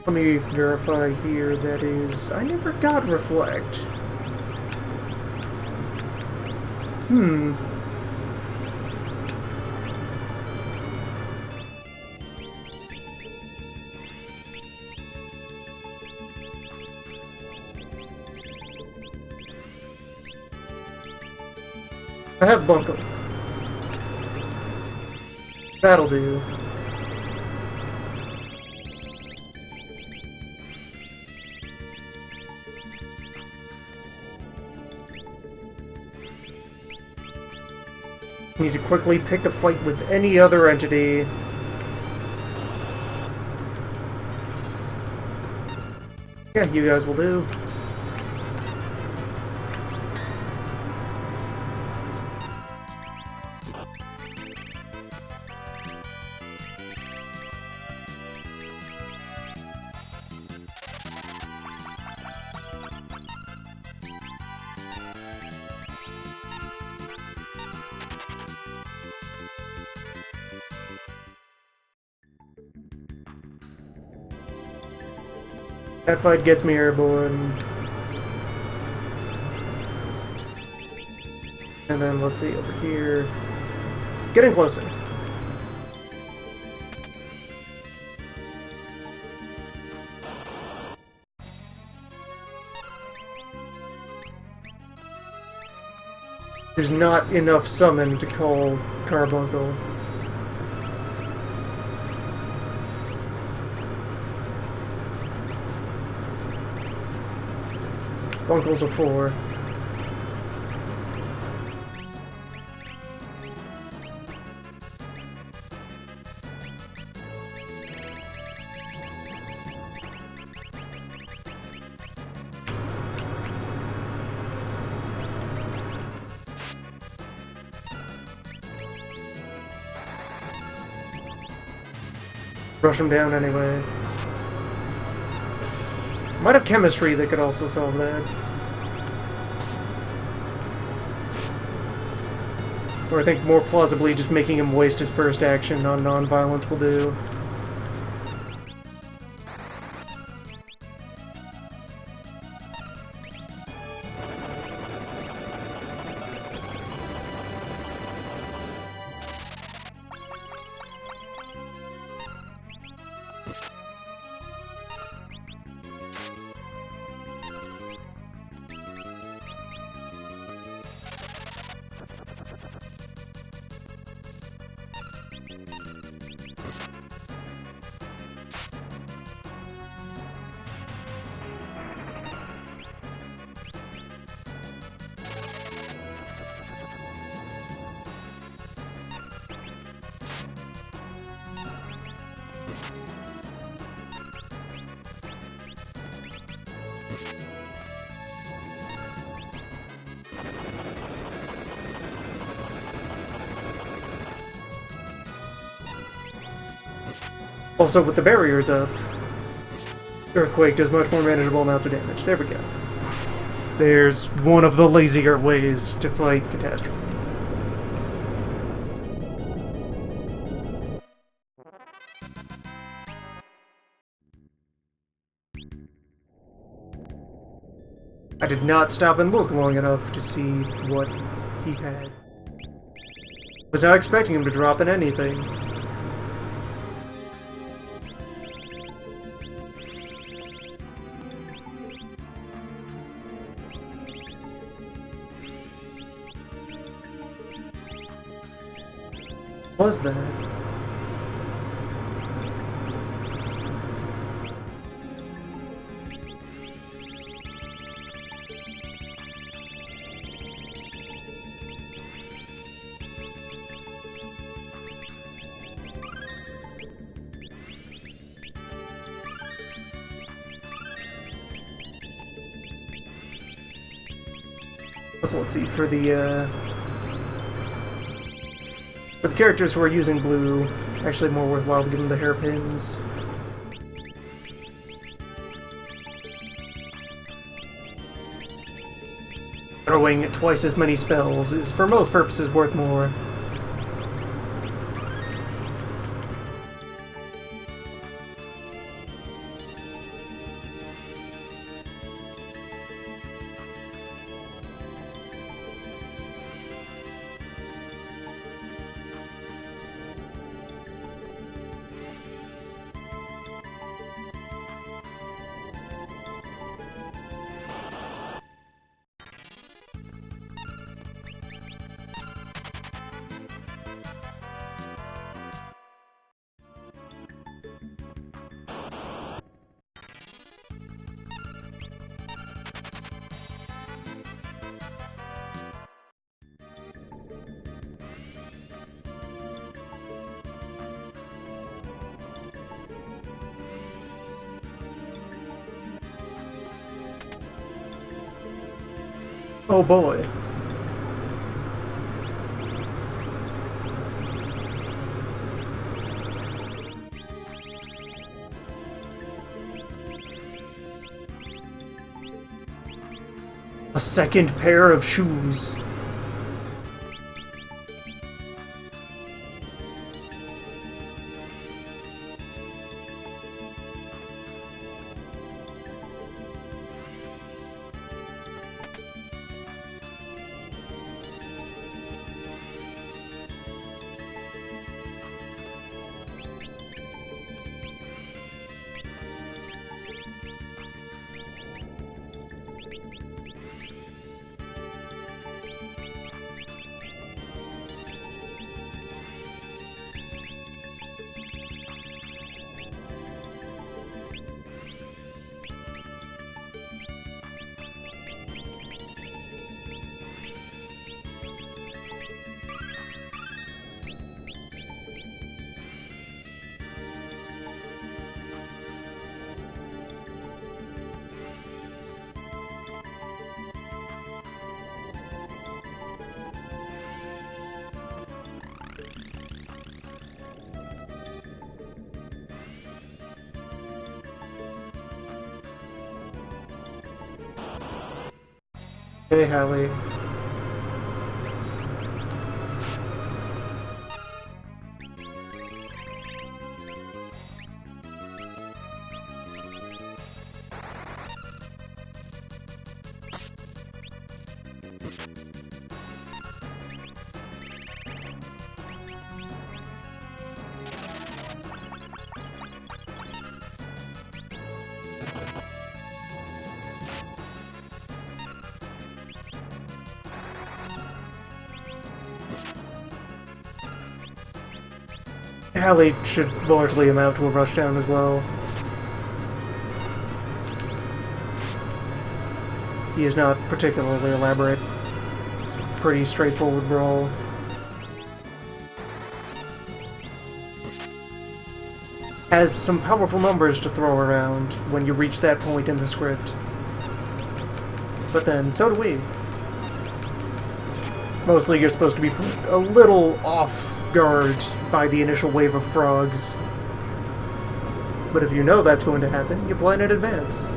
Let me verify here, that is... I never got Reflect. I have Bunkle. That'll do. Need to quickly pick a fight with any other entity. Yeah, you guys will do. That fight gets me airborne. And then let's see over here. Getting closer. There's not enough summon to call Carbuncle. Bunkle's a 4. Rush him down anyway. Might have chemistry that could also solve that. Or I think more plausibly just making him waste his first action on non-violence will do. Also, with the barriers up, Earthquake does much more manageable amounts of damage. There we go. There's one of the lazier ways to fight Catastrophe. I did not stop and look long enough to see what he had. Was not expecting him to drop in anything. What was that? So let's see, for the characters who are using blue, actually more worthwhile to give them the hairpins. Throwing twice as many spells is, for most purposes, worth more. Oh boy. A second pair of shoes. Hey, Hallie. Hallie should largely amount to a rushdown as well. He is not particularly elaborate. It's a pretty straightforward brawl. Has some powerful numbers to throw around when you reach that point in the script. But then, so do we. Mostly you're supposed to be a little off guard by the initial wave of frogs. But if you know that's going to happen, you plan in advance.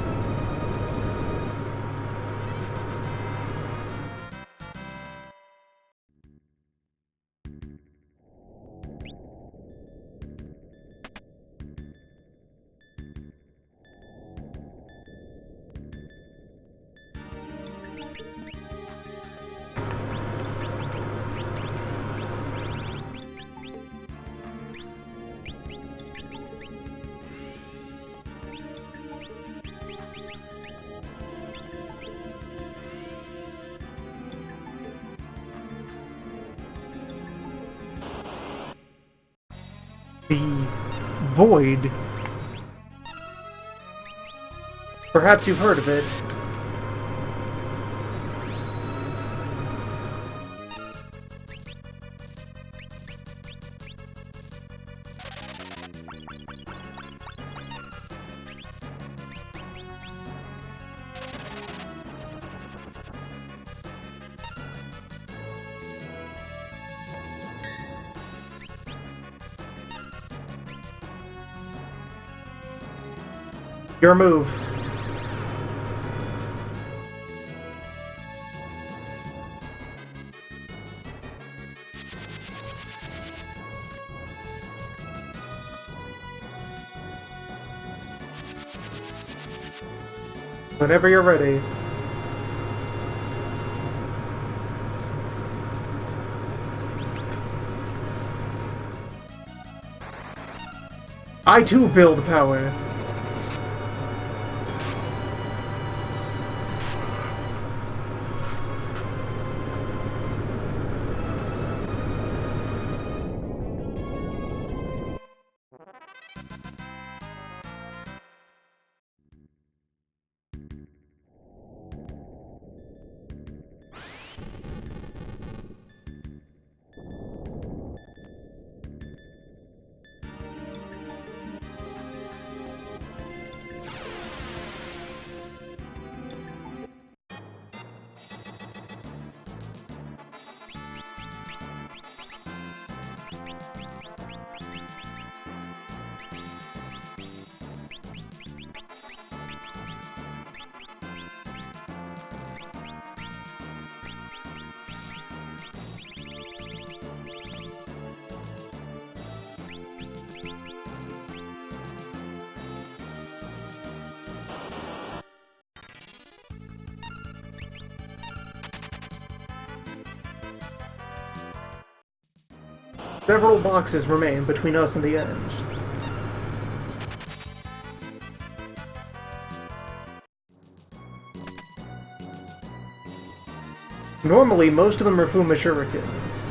The Void. Perhaps you've heard of it. Your move. Whenever you're ready. I too build power. Several boxes remain between us and the end. Normally, most of them are Fuma Shurikens.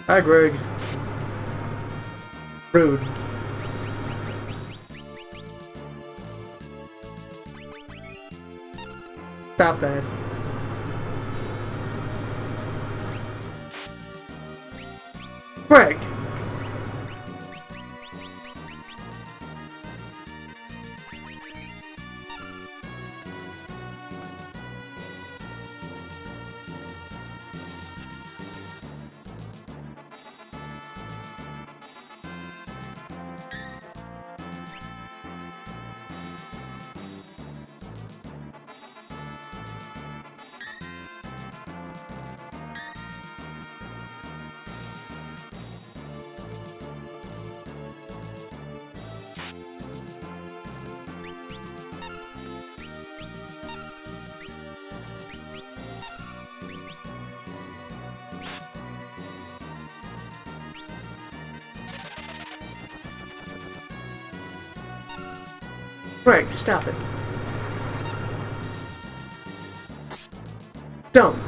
Hi, Greg. Rude. Stop that. Greg! Right, stop it. Don't.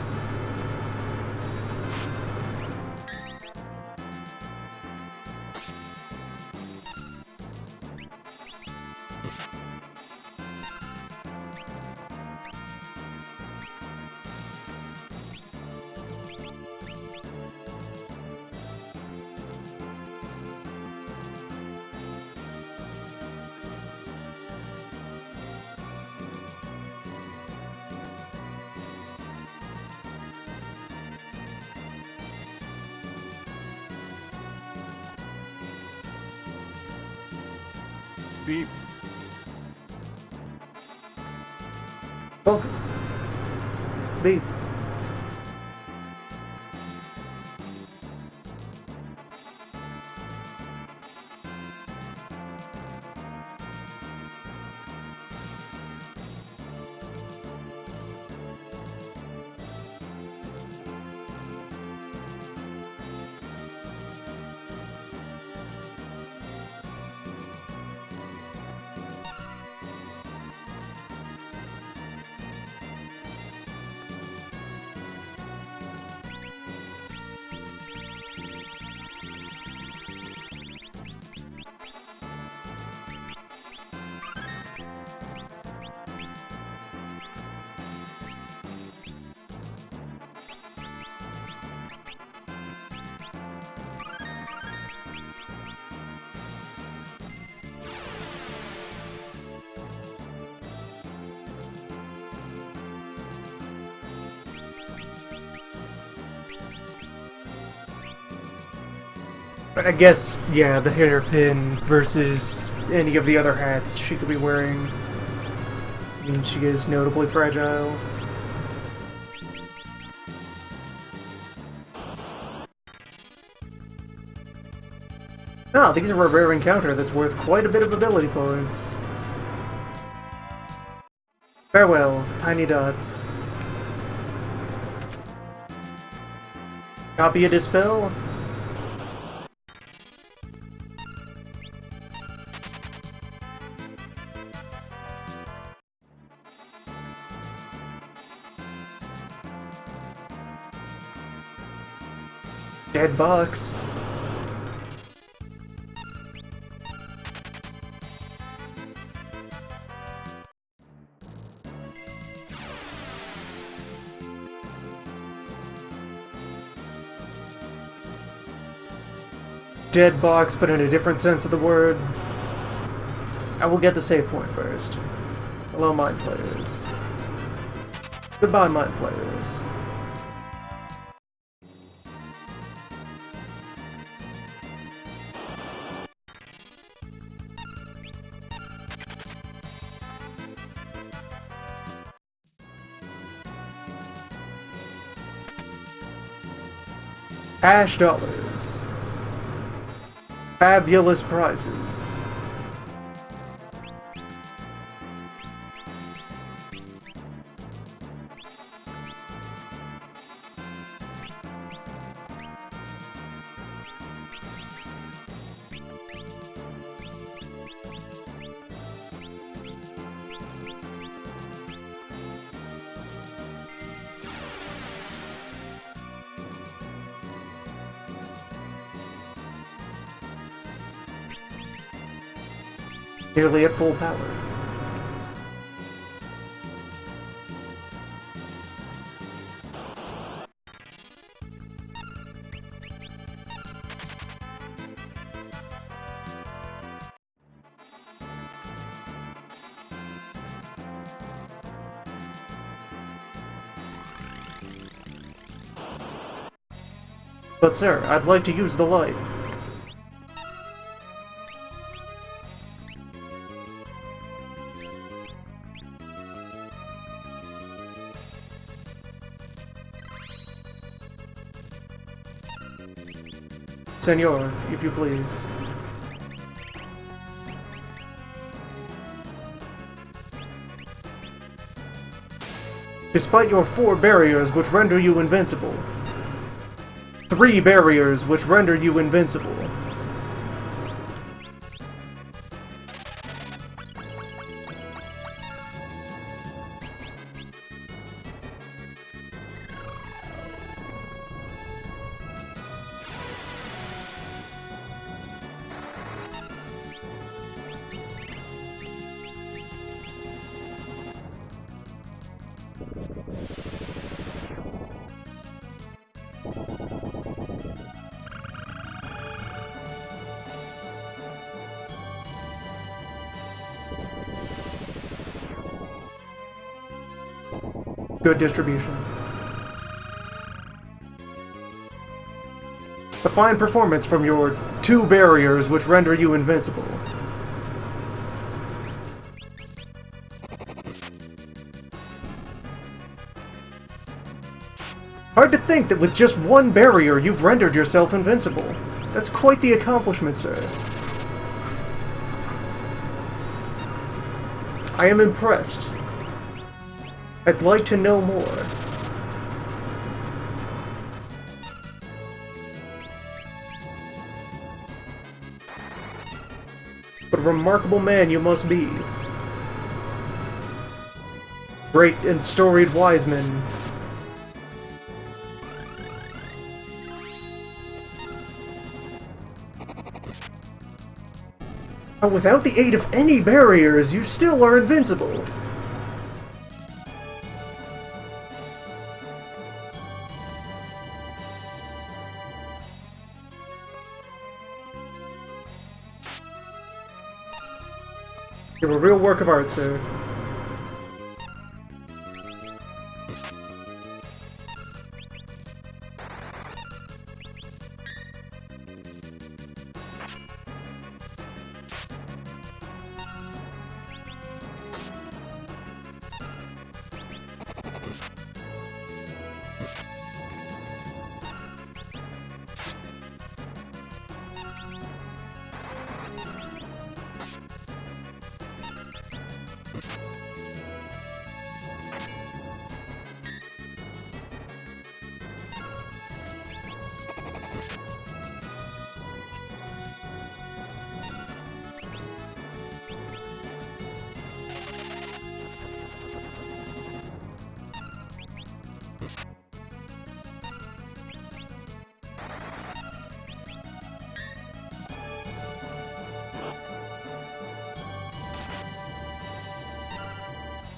Beep. Welcome. Beep. But I guess, yeah, the hairpin versus any of the other hats she could be wearing. I mean, she is notably fragile. Oh, these are a rare encounter that's worth quite a bit of ability points. Farewell, tiny dots. Copy a dispel? Dead box. Dead box, but in a different sense of the word. I will get the save point first. Hello, Mind Flayers. Goodbye, Mind Flayers. Ash dollars. Fabulous prizes. Nearly at full power. But sir, I'd like to use the light. Senor, if you please. Despite your 4 barriers which render you invincible. 3 barriers which render you invincible. Good distribution. A fine performance from your 2 barriers which render you invincible. Hard to think that with just 1 barrier you've rendered yourself invincible. That's quite the accomplishment, sir. I am impressed. I'd like to know more. What a remarkable man you must be. Great and storied wise men. But without the aid of any barriers, you still are invincible. You're a real work of art, sir.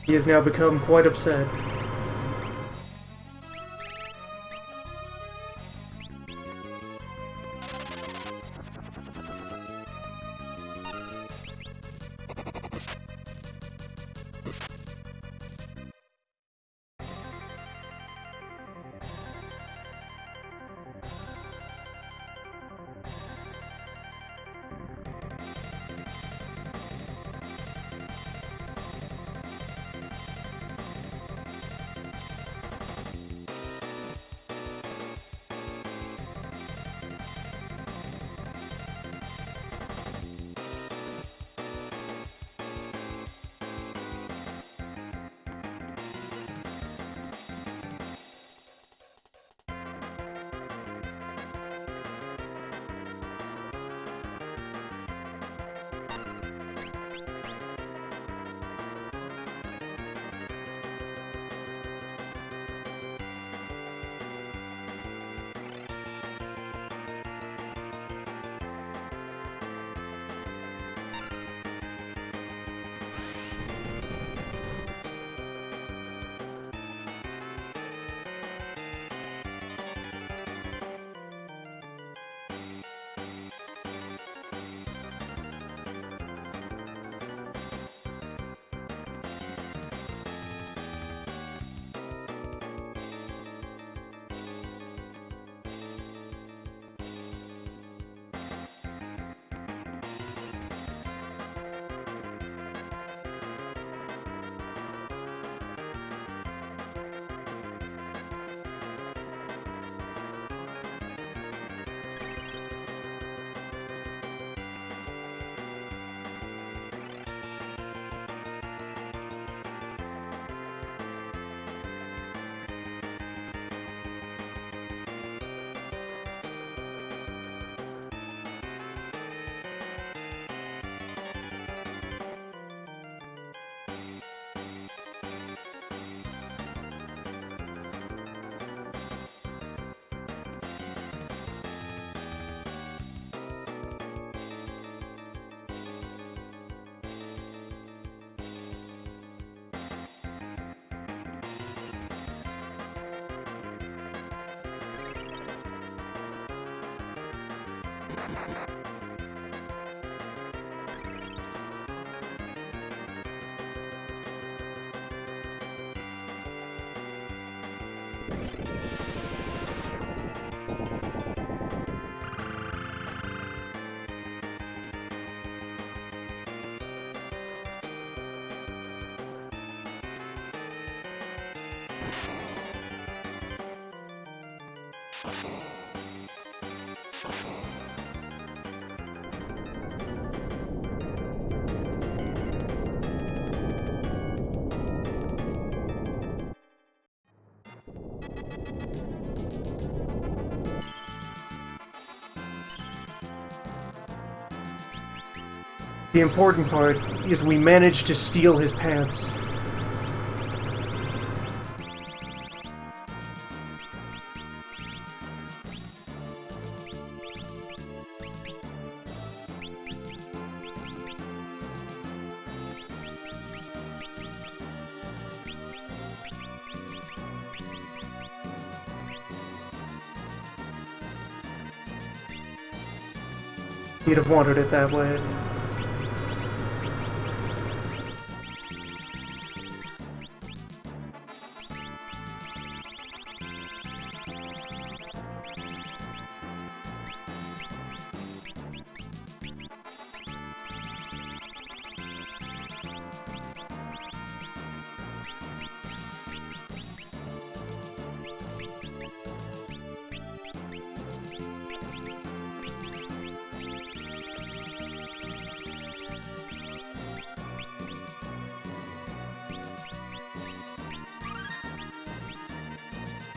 He has now become quite upset. The important part is we managed to steal his pants. He'd have wanted it that way.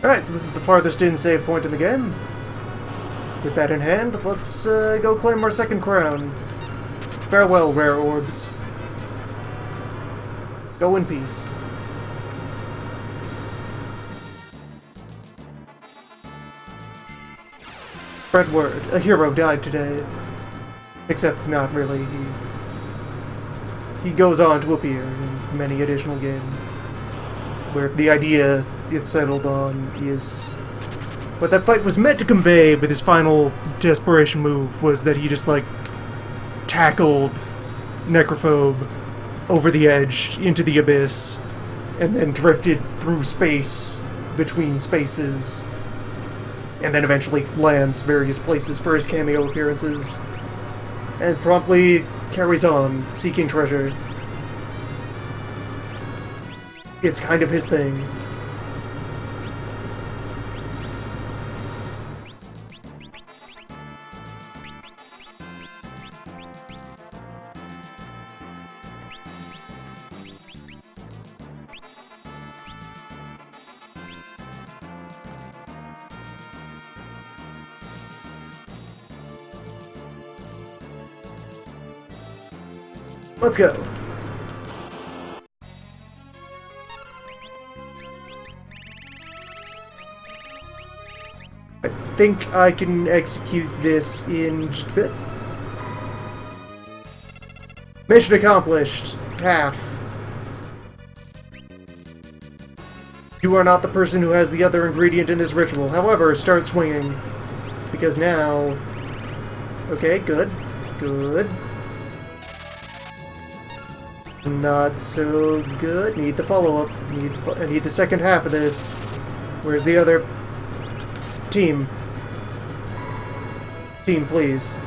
Alright, so this is the farthest in save point in the game. With that in hand, let's go claim our second crown. Farewell, rare orbs. Go in peace. Spread word. A hero died today. Except not really. He goes on to appear in many additional games. Where the idea it's settled on is what that fight was meant to convey with his final desperation move was that he just, like, tackled Necrophobe over the edge into the abyss and then drifted through space between spaces and then eventually lands various places for his cameo appearances and promptly carries on seeking treasure. It's kind of his thing. Let's go. I think I can execute this in just a bit. Mission accomplished. Half. You are not the person who has the other ingredient in this ritual. However, start swinging. Because now... Okay, good. Good. Not so good. Need the follow-up. I need the second half of this. Where's the other... Team. Team, please.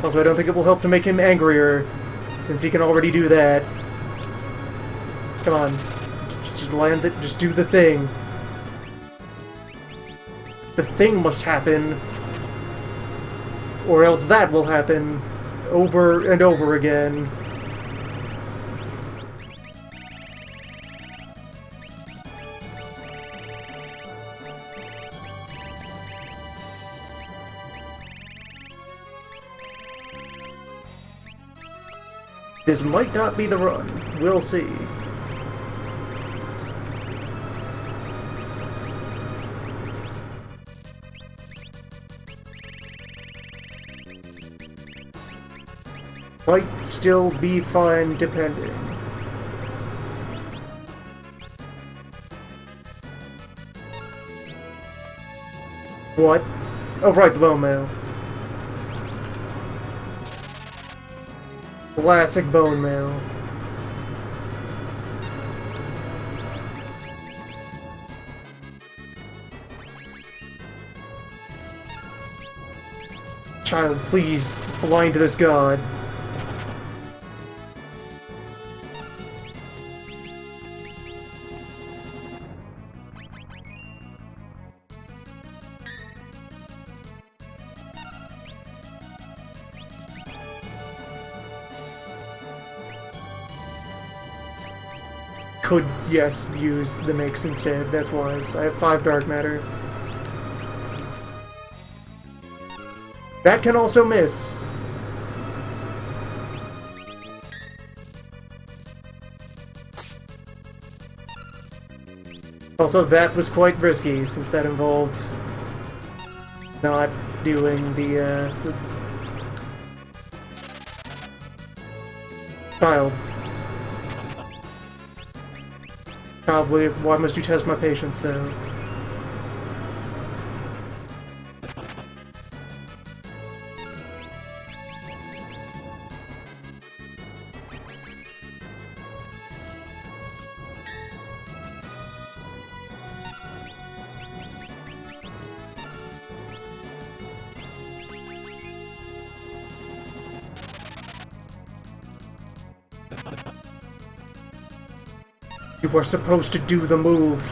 Also, I don't think it will help to make him angrier, since he can already do that. Come on. Just land it. Just do the thing. The thing must happen. Or else that will happen. Over and over again. This might not be the run. We'll see. Might still be fine, depending. What? Oh, right, the bone mail. Classic bone mail. Child, please, blind this god. Could, yes, use the mix instead. That's wise. I have 5 dark matter. That can also miss. Also, that was quite risky, since that involved not doing the child. Probably, why must you test my patience so? You were supposed to do the move.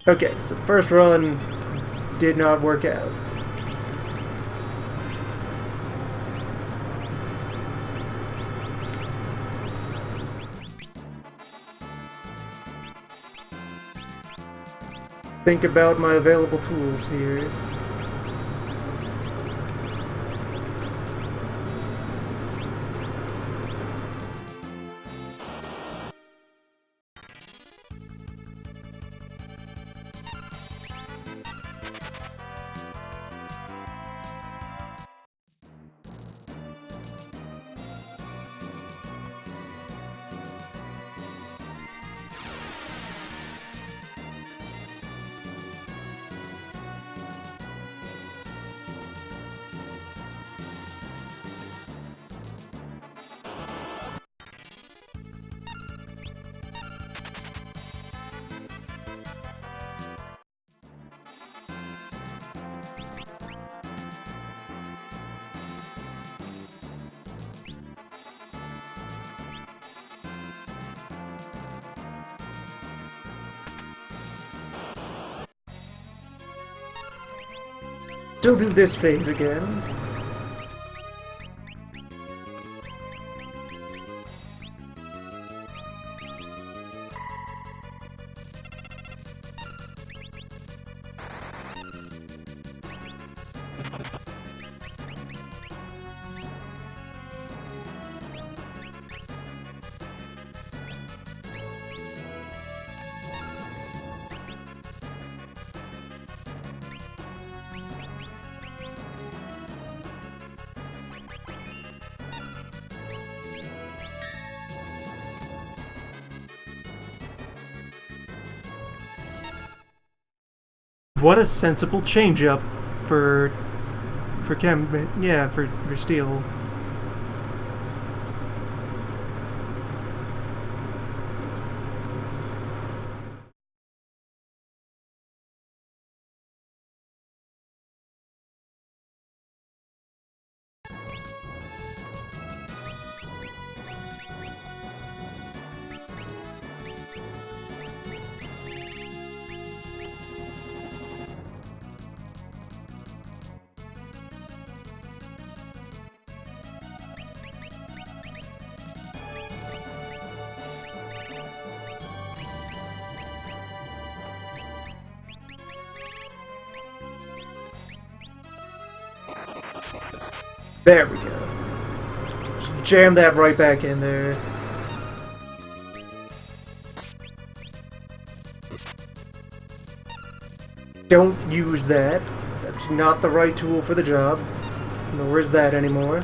Okay, so the first run did not work out. Think about my available tools here. Still do this phase again. What a sensible change-up for Steel. There we go. Just jam that right back in there. Don't use that. That's not the right tool for the job. Nor is that anymore.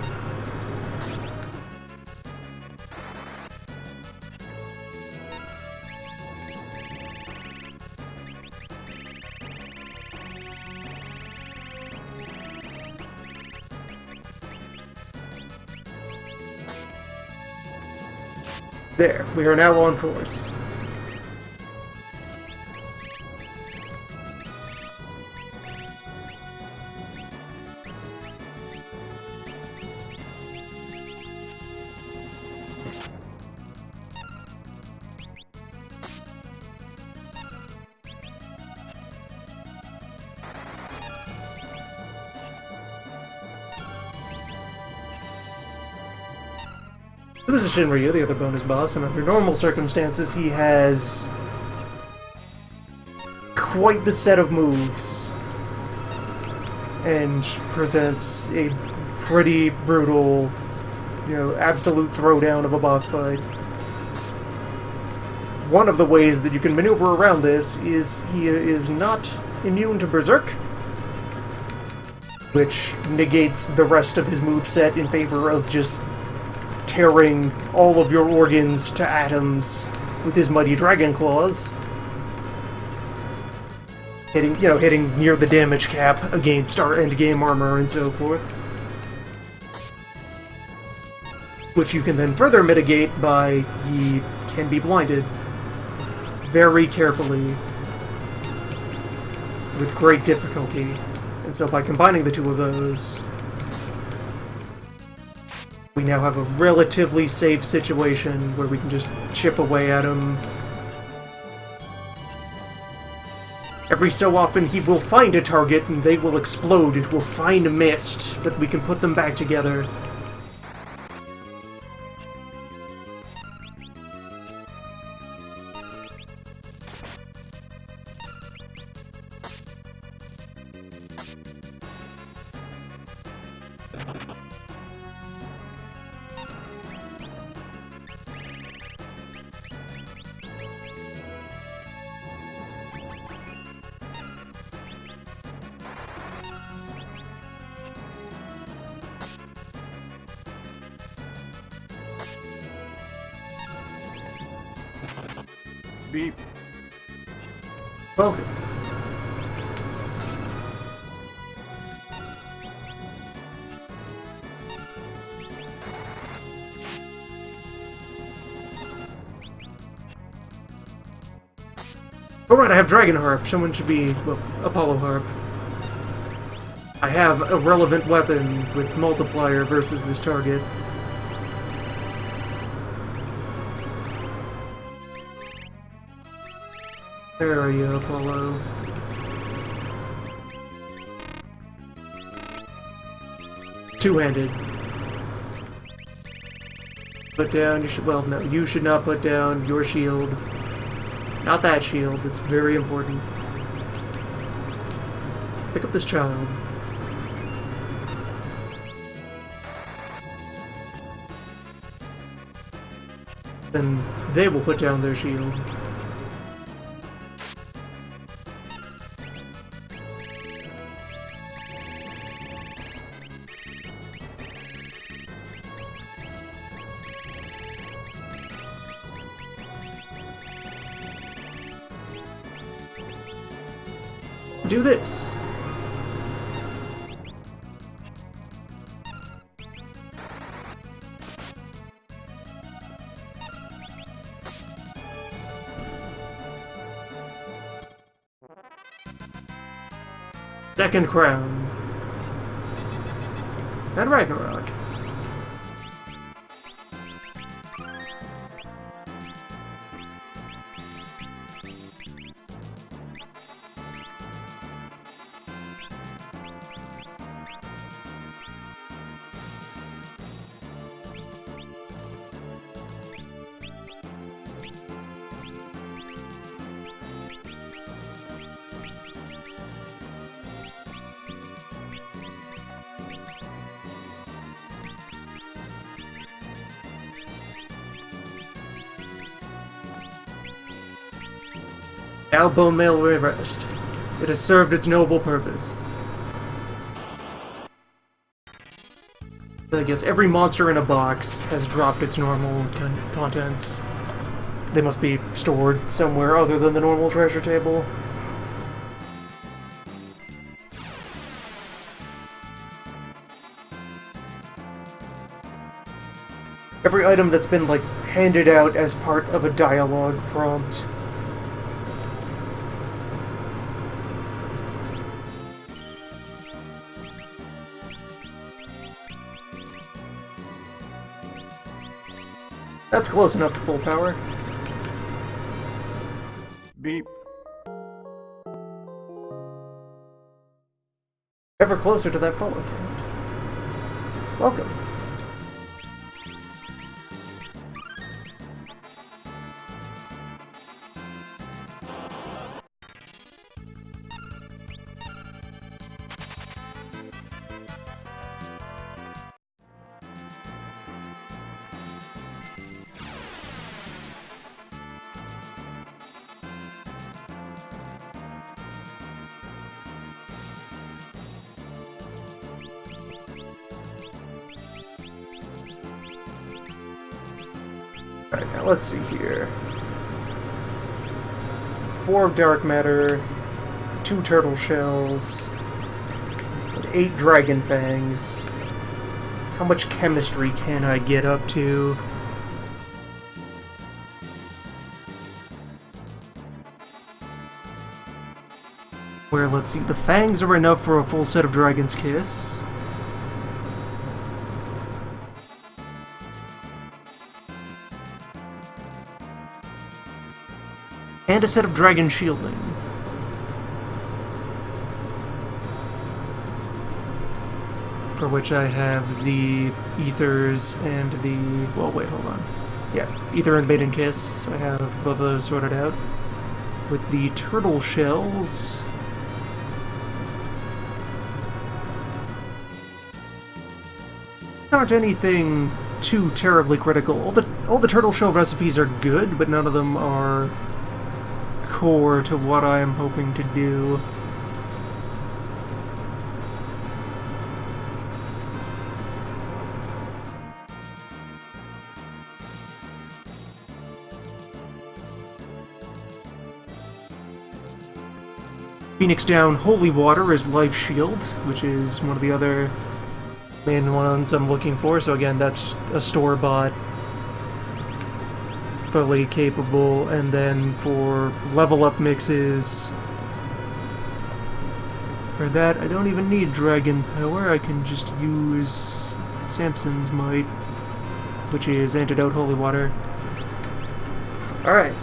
There, we are now on course. This is Shinryu, the other bonus boss, and under normal circumstances he has quite the set of moves and presents a pretty brutal, absolute throwdown of a boss fight. One of the ways that you can maneuver around this is he is not immune to Berserk, which negates the rest of his moveset in favor of just tearing all of your organs to atoms with his mighty dragon claws. Hitting near the damage cap against our endgame armor and so forth. Which you can then further mitigate by he can be blinded very carefully with great difficulty. And so by combining the two of those, we now have a relatively safe situation where we can just chip away at him. Every so often he will find a target and they will explode. It will find a mist, but we can put them back together. Beep. Welcome. Alright, I have Dragon Harp. Someone should be, well, Apollo Harp. I have a relevant weapon with multiplier versus this target. Where are you, Apollo? Two-handed. Put down your well, no, you should not put down your shield. Not that shield, it's very important. Pick up this child. Then they will put down their shield. Do this. Second crown. And Ragnarok. Now bone mail will rest. It has served its noble purpose. I guess every monster in a box has dropped its normal contents. They must be stored somewhere other than the normal treasure table. Every item that's been, like, handed out as part of a dialogue prompt. That's close enough to full power. Beep. Ever closer to that follow count. Welcome. Alright, now let's see here. 4 dark matter, 2 turtle shells, and 8 dragon fangs. How much chemistry can I get up to? Where, let's see, the fangs are enough for a full set of Dragon's Kiss. And a set of Dragon Shielding. For which I have the Ethers and the... well, wait, hold on. Yeah, Ether and Maiden Kiss, so I have both of those sorted out. With the Turtle Shells... aren't anything too terribly critical. All the Turtle Shell recipes are good, but none of them are core to what I am hoping to do. Phoenix Down Holy Water is Life Shield, which is one of the other main ones I'm looking for. So again, that's a store-bought, fully capable, and then for level up mixes, for that I don't even need Dragon Power, I can just use Samson's Might, which is Antidote Holy Water. Alright.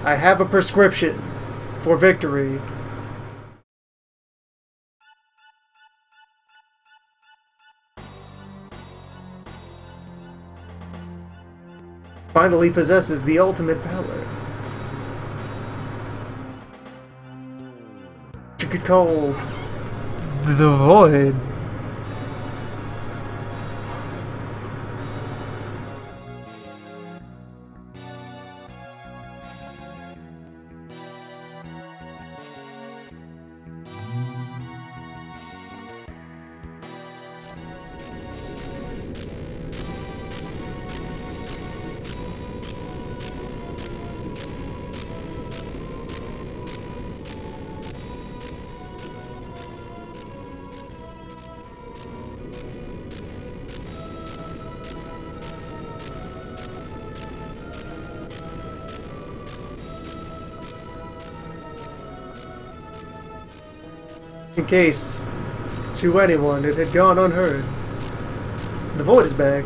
I have a prescription for victory. Finally possesses the ultimate power. You could call the Void. In case, to anyone, it had gone unheard. The Void is back.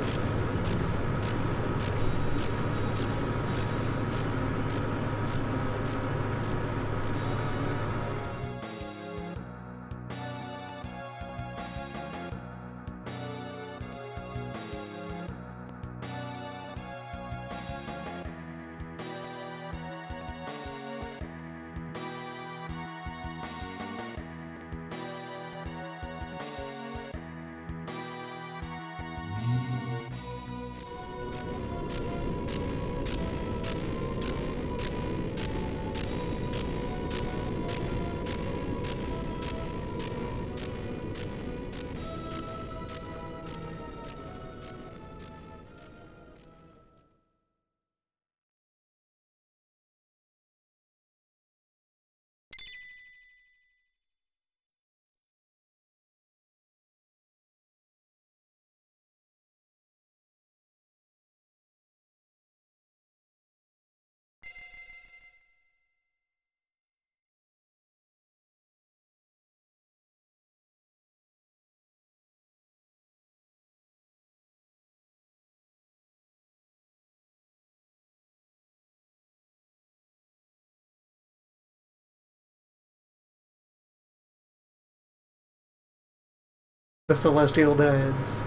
The Celestial Dads.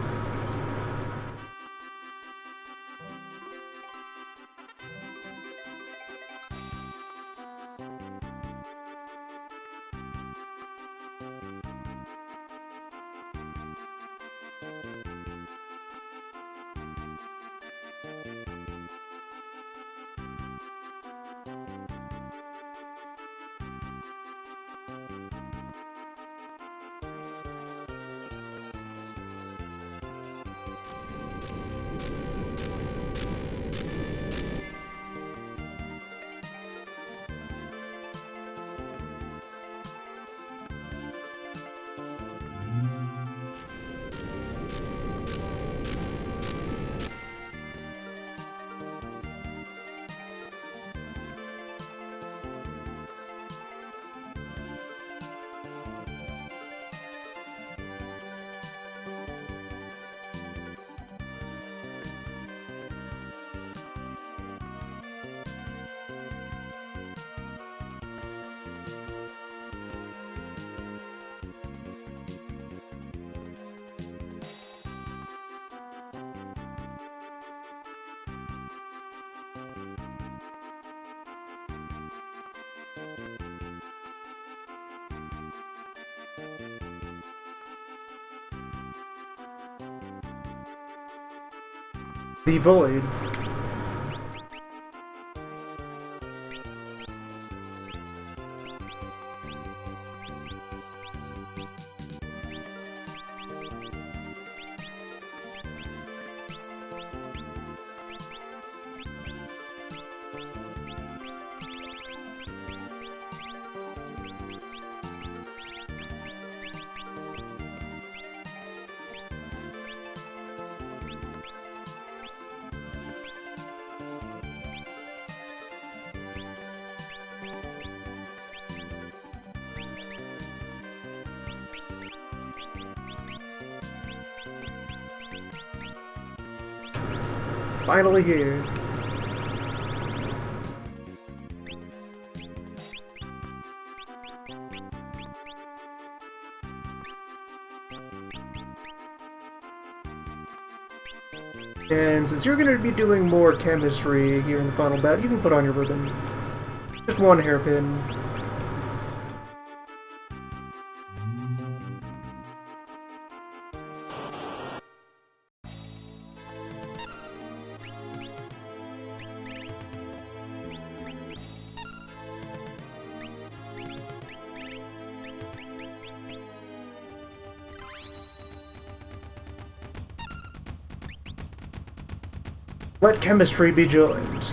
The Void. Finally here. And since you're going to be doing more chemistry here in the final battle, you can put on your ribbon. Just one hairpin. Let chemistry be joined.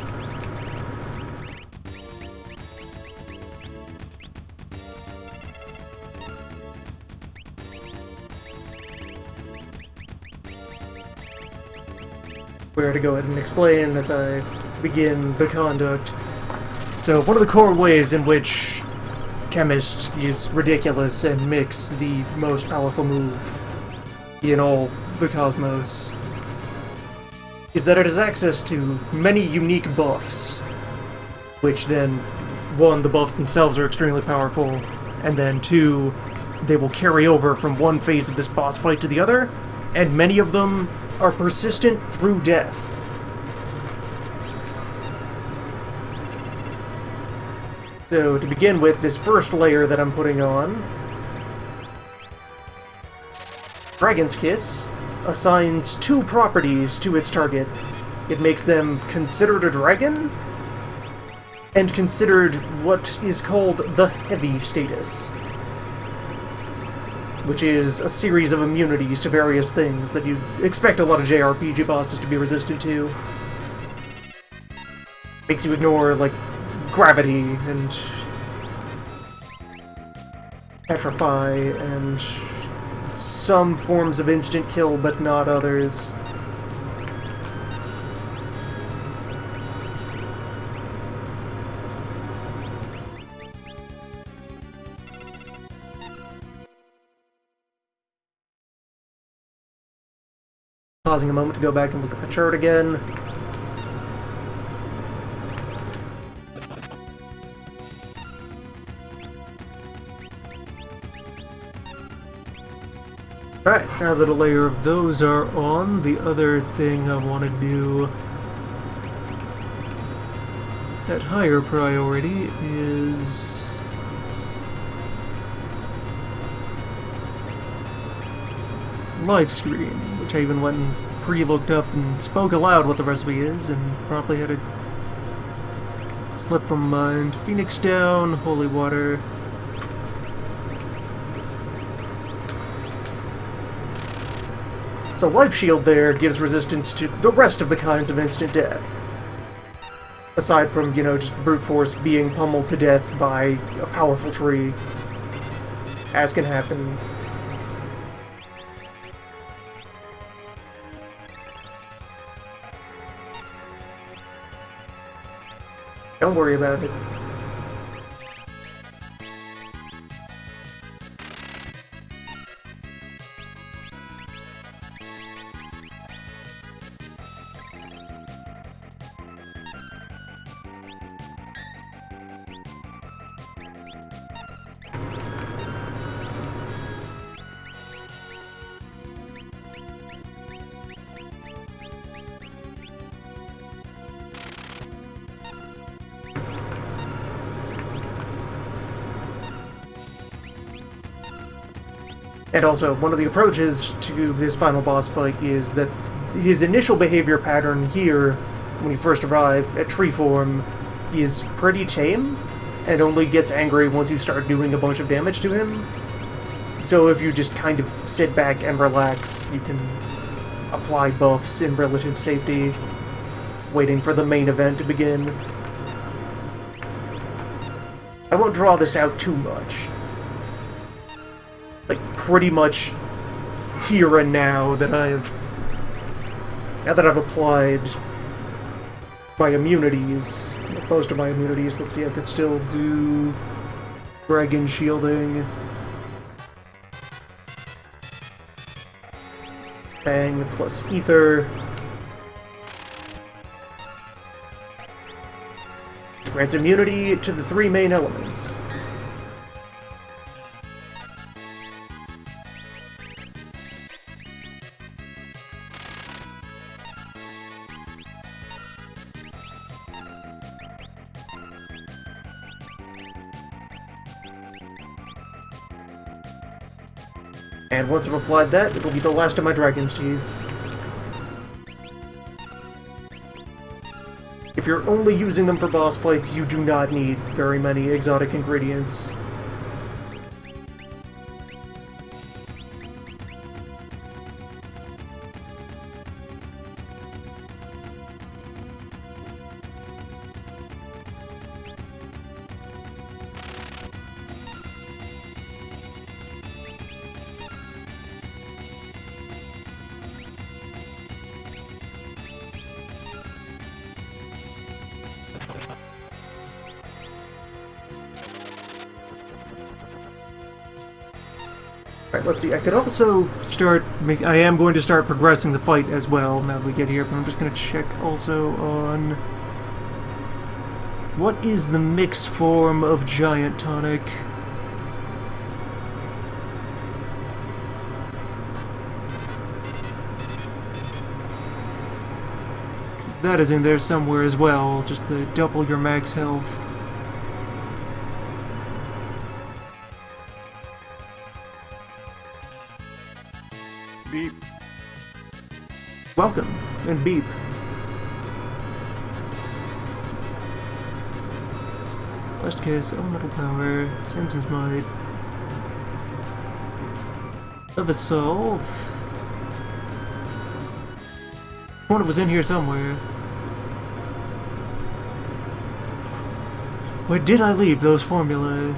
Where to go ahead and explain as I begin the conduct. So, one of the core ways in which Chemist is ridiculous and makes the most powerful move in all the cosmos is that it has access to many unique buffs, which then, one, the buffs themselves are extremely powerful, and then two, they will carry over from one phase of this boss fight to the other, and many of them are persistent through death. So, to begin with, this first layer that I'm putting on, Dragon's Kiss assigns two properties to its target. It makes them considered a dragon, and considered what is called the Heavy status, which is a series of immunities to various things that you expect a lot of JRPG bosses to be resistant to. Makes you ignore, like, gravity, and petrify, and some forms of instant kill, but not others. Pausing a moment to go back and look at the chart again. Alright, so now that a layer of those are on, the other thing I want to do at higher priority is live stream, which I even went and pre-looked up and spoke aloud what the recipe is, and probably had a slip from mind. Phoenix down, holy water. So Life Shield there gives resistance to the rest of the kinds of instant death. Aside from, you know, just brute force being pummeled to death by a powerful tree. As can happen. Don't worry about it. And also, one of the approaches to this final boss fight is that his initial behavior pattern here, when you first arrive at tree form, is pretty tame, and only gets angry once you start doing a bunch of damage to him. So if you just kind of sit back and relax, you can apply buffs in relative safety, waiting for the main event to begin. I won't draw this out too much. Like, pretty much here and now that I've applied my immunities, most of my immunities. Let's see, I could still do Dragon Shielding, Bang plus Ether. This grants immunity to the 3 main elements. And once I've applied that, it'll be the last of my Dragon's Teeth. If you're only using them for boss fights, you do not need very many exotic ingredients. Alright, let's see, I could also I am going to start progressing the fight as well now that we get here, but I'm just going to check also on what is the mix form of Giant Tonic. Because that is in there somewhere as well, just the double your max health. Beep. Welcome, and beep. Blessed Kiss, Elemental Power, Samson's Might. Of the Soul. One was in here somewhere. Where did I leave those formulae?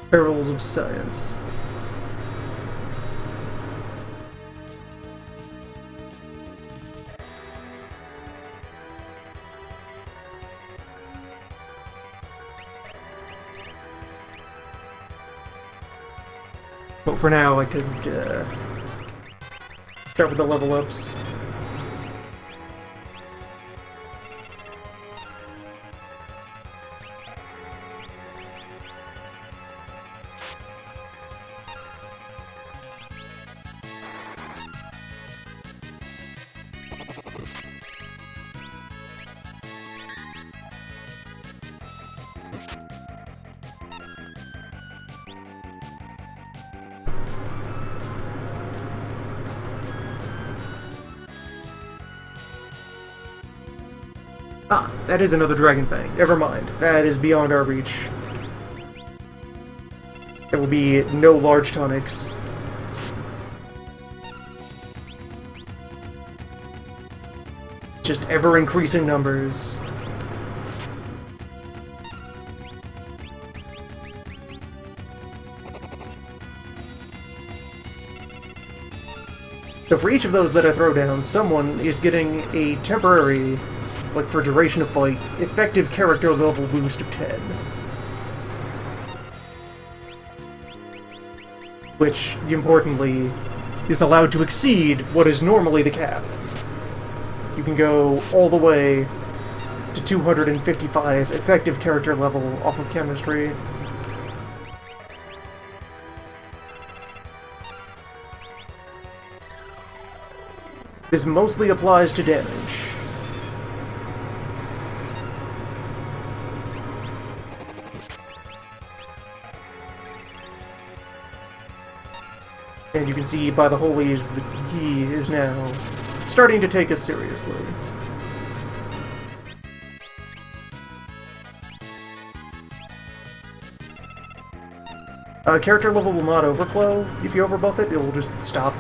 Perils of Science. But for now, I could start with the level ups. Ah, that is another Dragon Fang. Never mind. That is beyond our reach. There will be no large tonics. Just ever-increasing numbers. So for each of those that I throw down, someone is getting a temporary, like for duration of fight, effective character level boost of 10. Which, importantly, is allowed to exceed what is normally the cap. You can go all the way to 255 effective character level off of chemistry. This mostly applies to damage. And you can see by the holies that he is now starting to take us seriously. Character level will not overflow. If you overbuff it, it will just stop.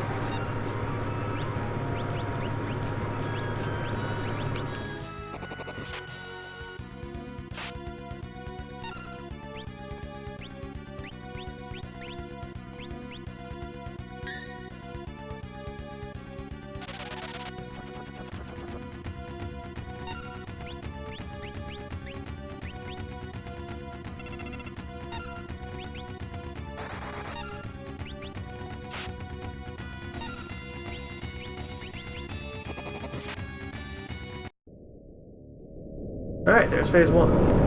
Alright, there's phase 1.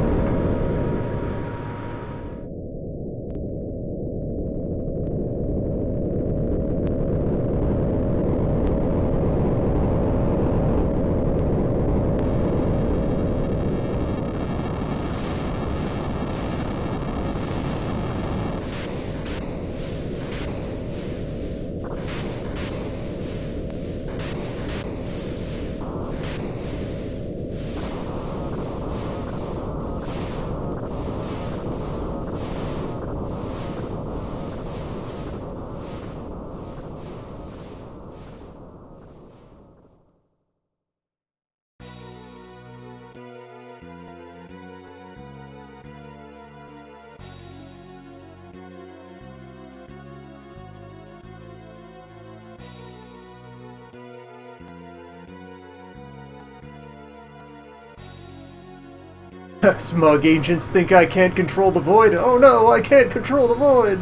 Smug ancients think I can't control the void. Oh no, I can't control the void!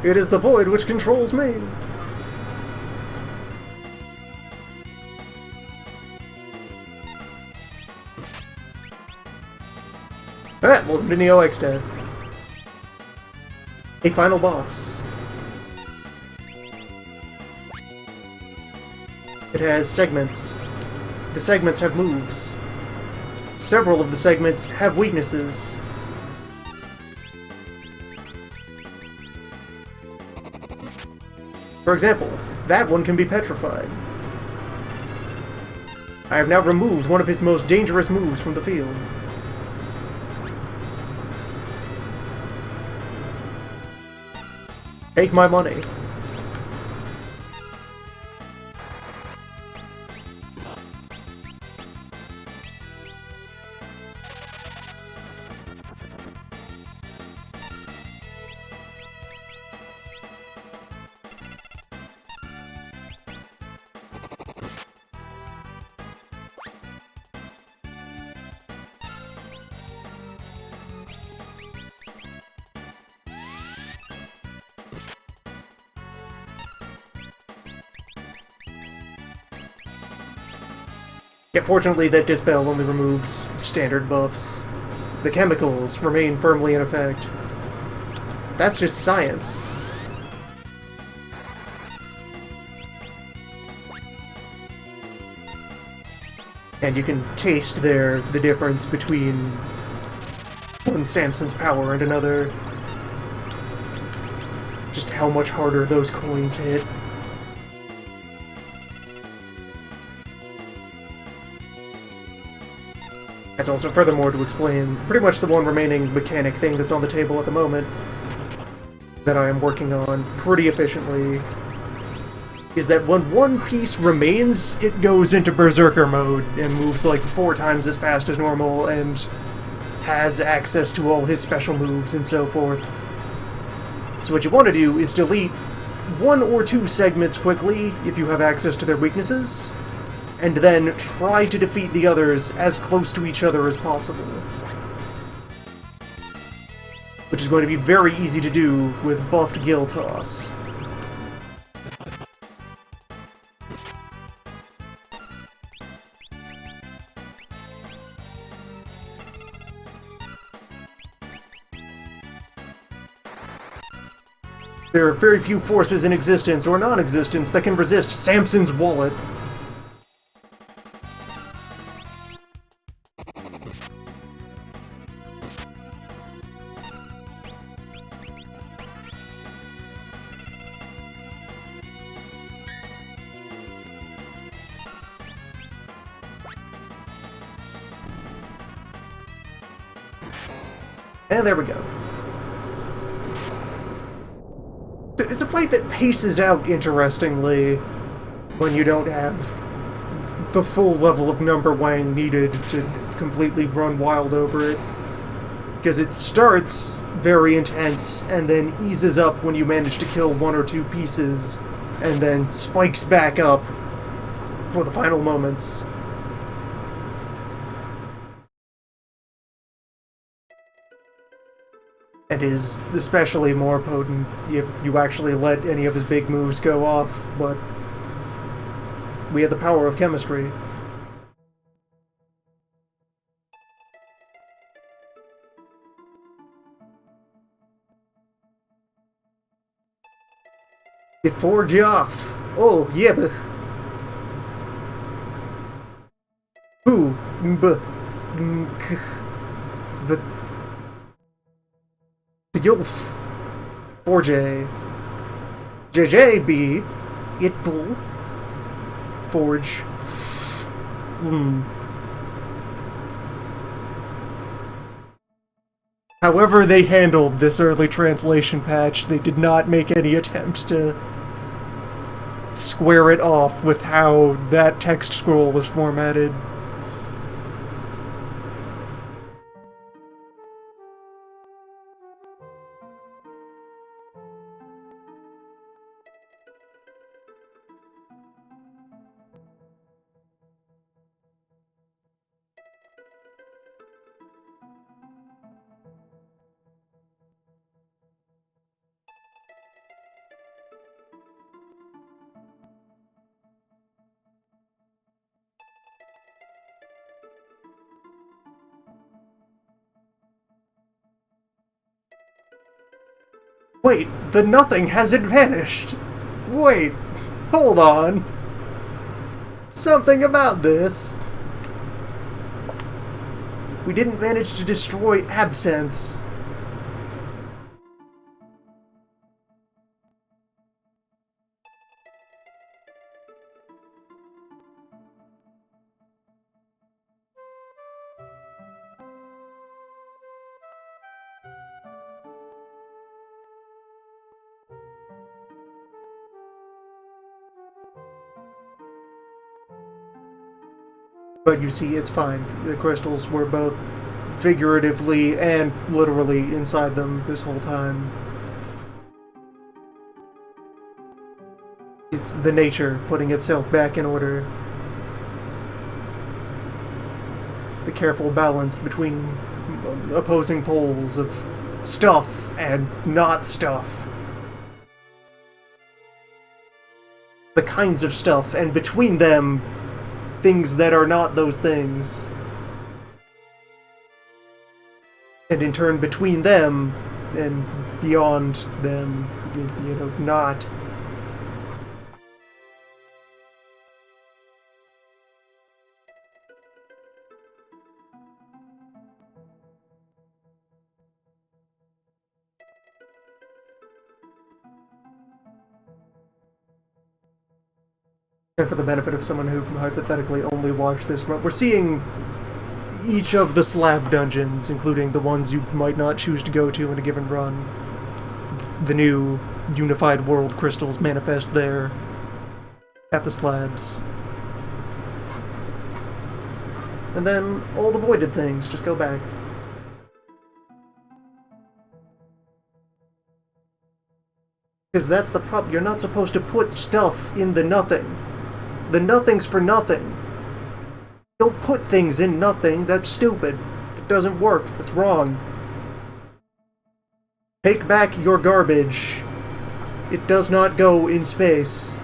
It is the void which controls me. Alright, welcome to Neo X-Death. A final boss. It has segments. The segments have moves. Several of the segments have weaknesses. For example, that one can be petrified. I have now removed one of his most dangerous moves from the field. Take my money. Yeah, fortunately, that dispel only removes standard buffs. The chemicals remain firmly in effect. That's just science. And you can taste there the difference between one Samson's power and another. Just how much harder those coins hit. That's also furthermore to explain pretty much the one remaining mechanic thing that's on the table at the moment that I am working on pretty efficiently, is that when one piece remains, it goes into Berserker mode and moves like 4 times as fast as normal and has access to all his special moves and so forth. So what you want to do is delete 1 or 2 segments quickly if you have access to their weaknesses, and then try to defeat the others as close to each other as possible. Which is going to be very easy to do with buffed Gil Toss. There are very few forces in existence or non-existence that can resist Samson's wallet. And there we go. It's a fight that paces out interestingly when you don't have the full level of number Wang needed to completely run wild over it. Because it starts very intense and then eases up when you manage to kill 1 or 2 pieces, and then spikes back up for the final moments. And is especially more potent if you actually let any of his big moves go off, but we had the power of chemistry. It forged off. Oh, yeah, but... Who? The Gilf. 4J. JJB. Itbull. Forge. However they handled this early translation patch, they did not make any attempt to square it off with how that text scroll is formatted. Wait, the nothing hasn't vanished! Wait, hold on. Something about this. We didn't manage to destroy Absence. But you see, it's fine. The crystals were both figuratively and literally inside them this whole time. It's the nature putting itself back in order. The careful balance between opposing poles of stuff and not stuff. The kinds of stuff, and between them, things that are not those things. And in turn, between them and beyond them, you know, not. And for the benefit of someone who hypothetically only watched this, we're seeing each of the slab dungeons, including the ones you might not choose to go to in a given run. The new unified world crystals manifest there at the slabs. And then all the voided things just go back. Because that's the problem. You're not supposed to put stuff in the nothing. The nothing's for nothing. Don't put things in nothing. That's stupid. It doesn't work. That's wrong. Take back your garbage. It does not go in space.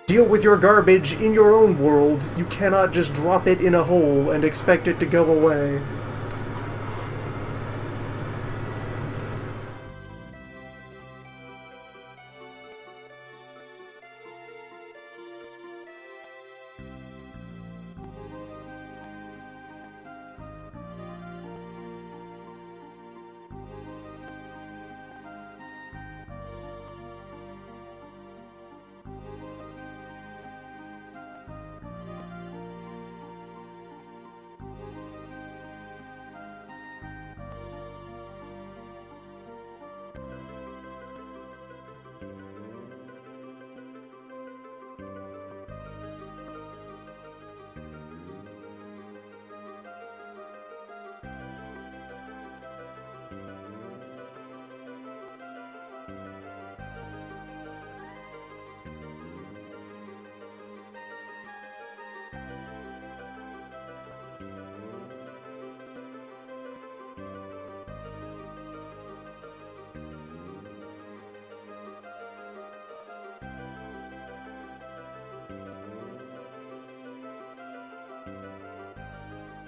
Deal with your garbage in your own world. You cannot just drop it in a hole and expect it to go away.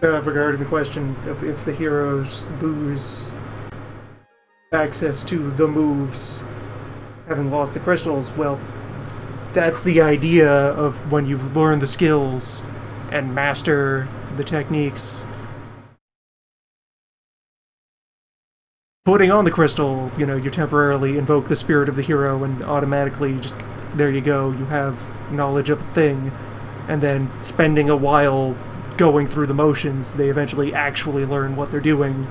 Regarding the question of if the heroes lose access to the moves, having lost the crystals, well, that's the idea of when you learn the skills and master the techniques. Putting on the crystal, you know, you temporarily invoke the spirit of the hero and automatically just, there you go, you have knowledge of a thing. And then spending a while going through the motions, they eventually actually learn what they're doing.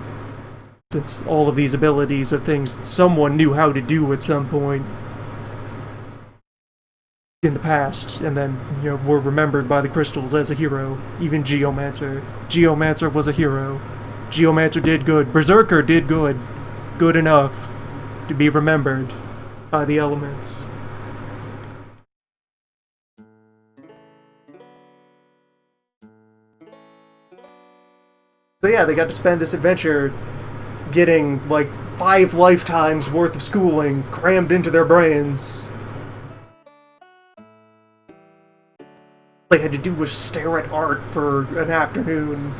Since all of these abilities are things someone knew how to do at some point in the past, and then, you know, were remembered by the crystals as a hero. Even Geomancer. Geomancer was a hero. Geomancer did good. Berserker did good. Good enough to be remembered by the elements. So yeah, they got to spend this adventure getting, like, 5 lifetimes worth of schooling crammed into their brains. All they had to do was stare at art for an afternoon.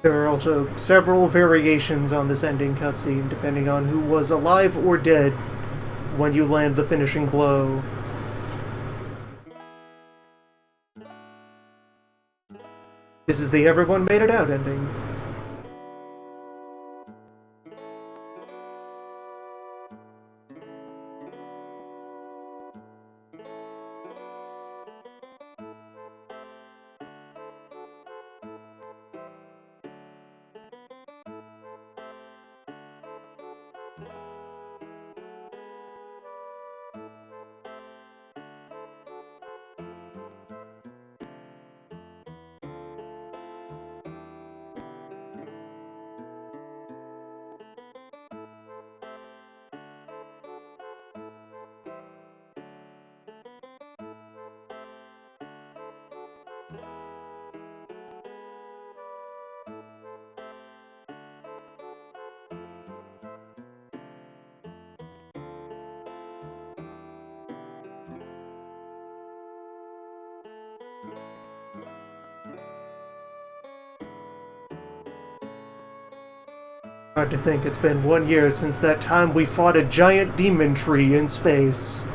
There are also several variations on this ending cutscene, depending on who was alive or dead when you land the finishing blow. This is the everyone made it out ending. Hard to think it's been 1 year since that time we fought a giant demon tree in space.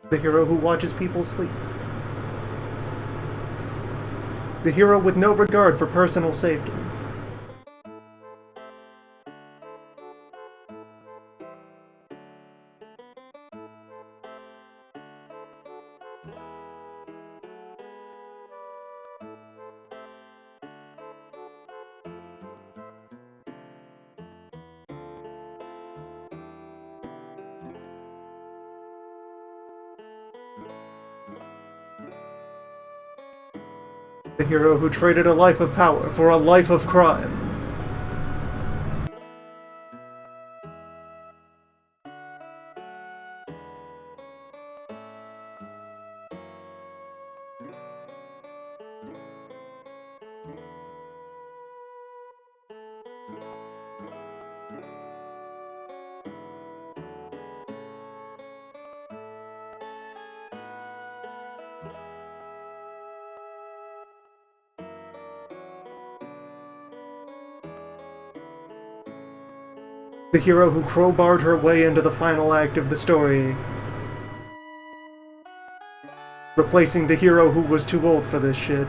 The hero who watches people sleep. The hero with no regard for personal safety. The hero who traded a life of power for a life of crime. The hero who crowbarred her way into the final act of the story, replacing the hero who was too old for this shit.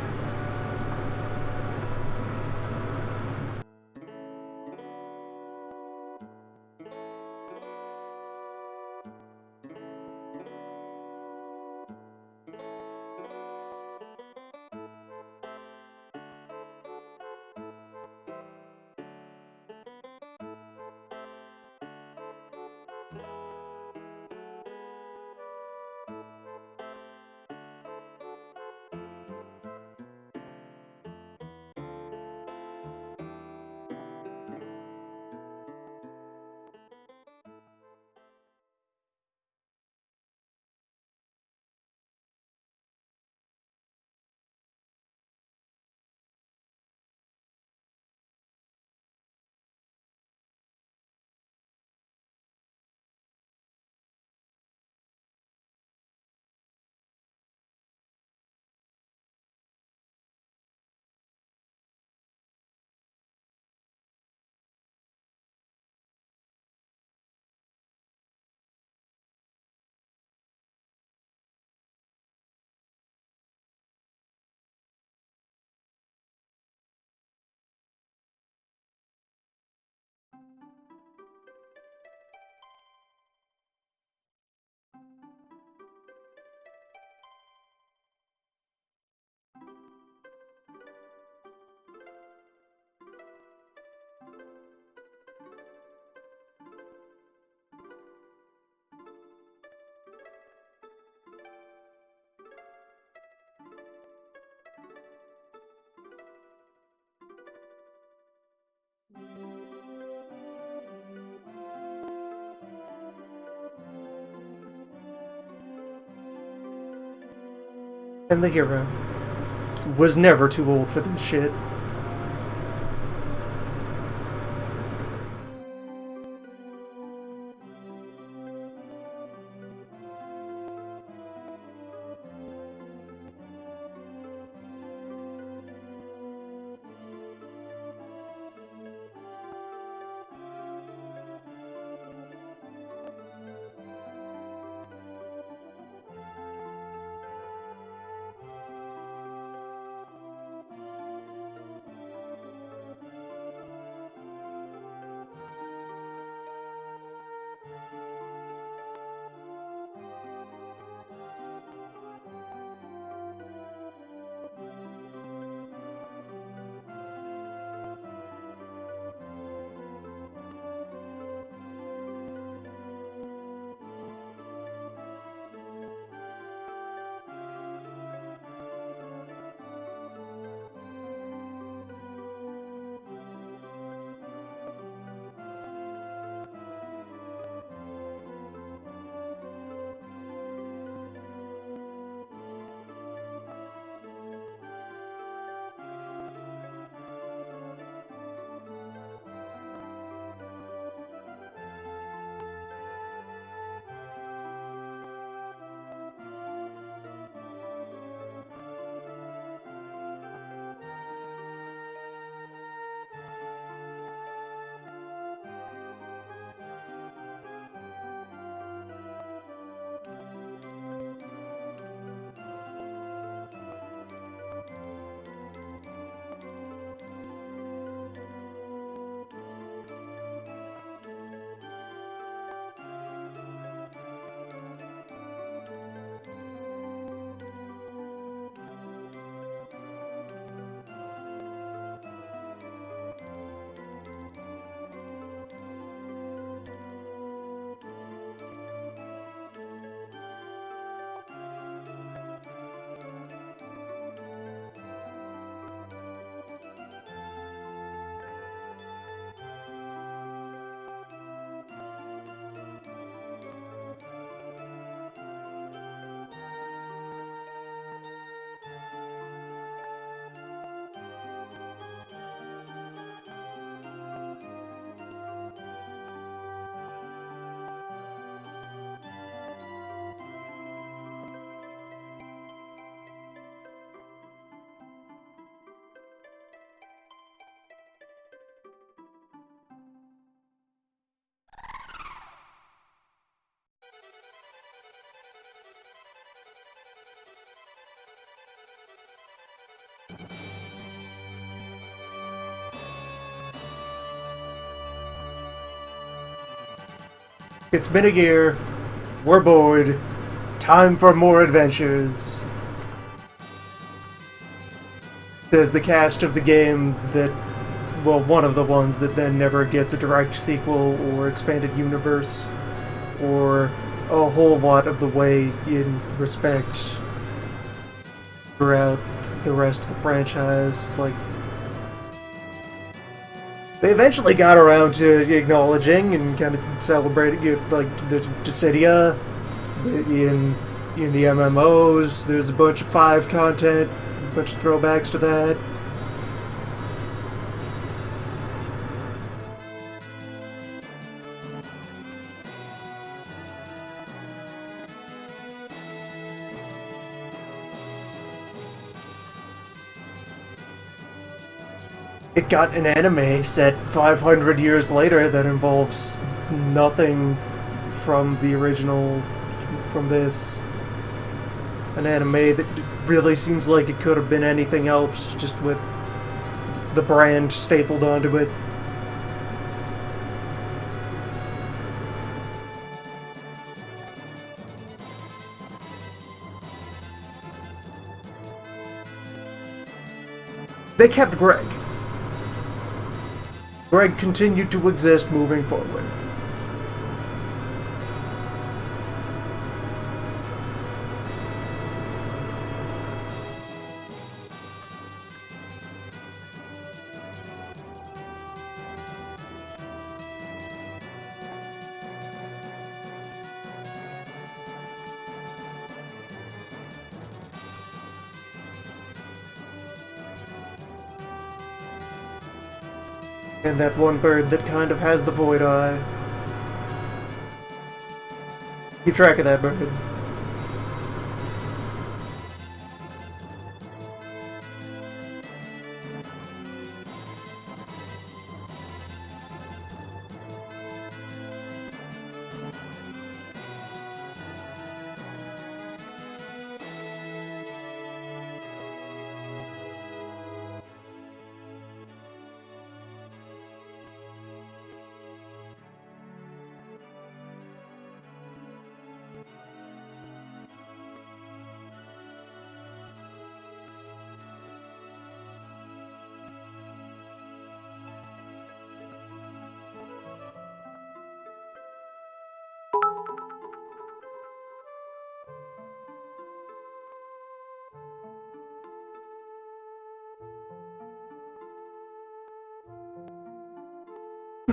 And the hero was never too old for this shit. It's been a year. We're bored. Time for more adventures. Says the cast of the game that, well, one of the ones that then never gets a direct sequel or expanded universe or a whole lot of the way in respect throughout the rest of the franchise. Like, they eventually got around to acknowledging and kind of celebrating it, like the Dissidia in the MMOs. There's a bunch of 5 content, a bunch of throwbacks to that. It got an anime set 500 years later that involves nothing from the original, from this. An anime that really seems like it could have been anything else, just with the brand stapled onto it. They kept Greg. Greg continued to exist moving forward. And that one bird that kind of has the void eye. Keep track of that bird.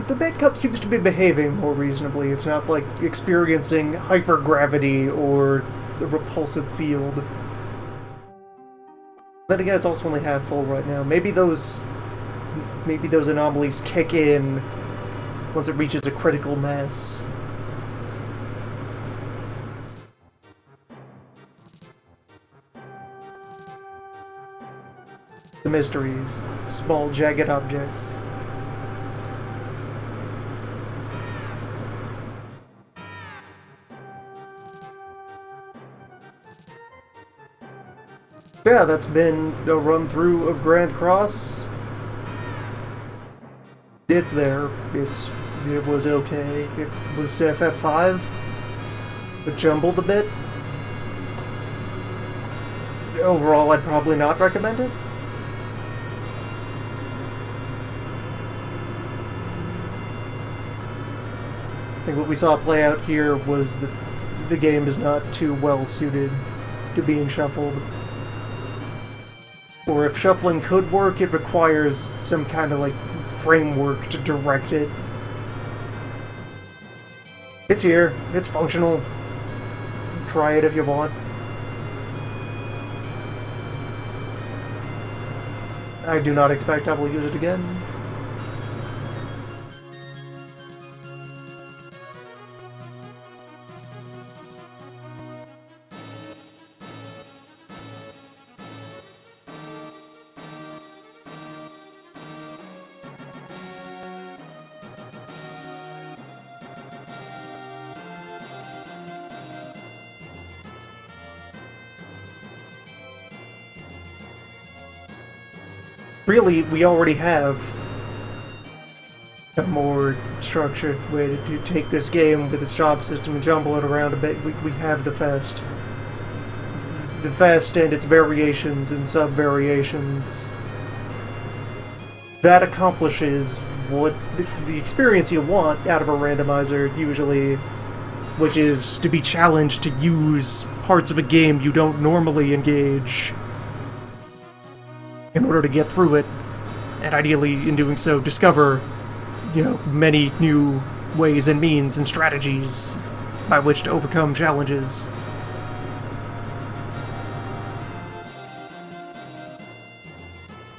The Medcup seems to be behaving more reasonably. It's not like experiencing hypergravity or the repulsive field. Then again, it's also only half full right now. Maybe those anomalies kick in once it reaches a critical mass. The mysteries, small jagged objects. Yeah, that's been a run through of Grand Cross. It's there. It was okay. It was FF5, but jumbled a bit. Overall, I'd probably not recommend it. I think what we saw play out here was that the game is not too well suited to being shuffled. Or if shuffling could work, it requires some kind of, like, framework to direct it. It's here. It's functional. Try it if you want. I do not expect I will use it again. Really, we already have a more structured way to take this game with its job system and jumble it around a bit. We have the Fest. The Fest and its variations and sub-variations. That accomplishes what the experience you want out of a randomizer, usually, which is to be challenged to use parts of a game you don't normally engage in order to get through it, and ideally, in doing so, discover, many new ways and means and strategies by which to overcome challenges.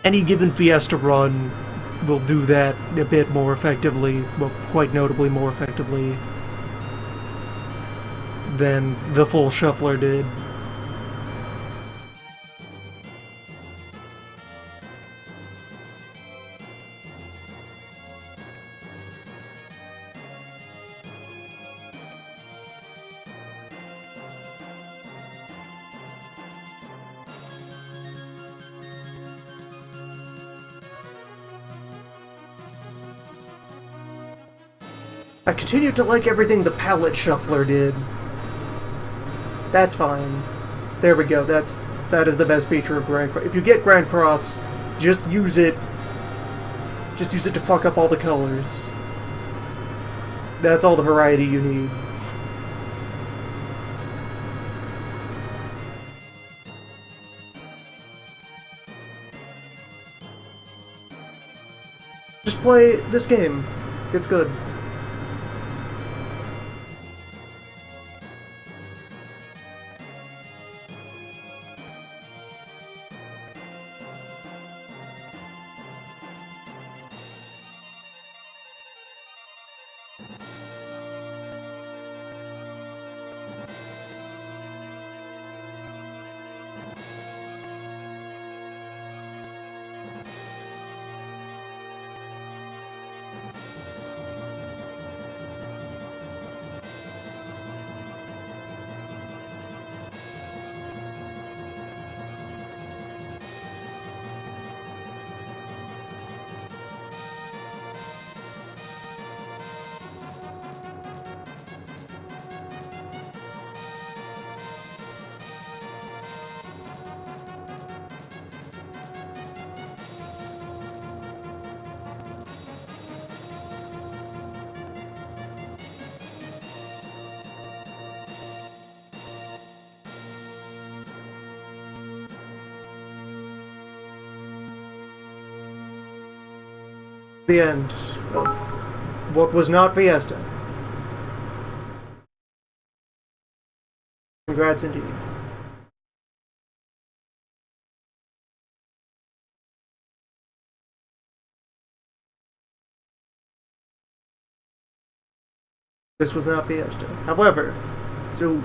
Any given Fiesta run will do that a bit more effectively, well, quite notably more effectively than the full Shuffler did. I continue to like everything the Palette Shuffler did. That's fine. There we go. That is the best feature of Grand Cross. If you get Grand Cross, just use it. Just use it to fuck up all the colors. That's all the variety you need. Just play this game. It's good. The end of what was not Fiesta. Congrats indeed. This was not Fiesta. However, soon,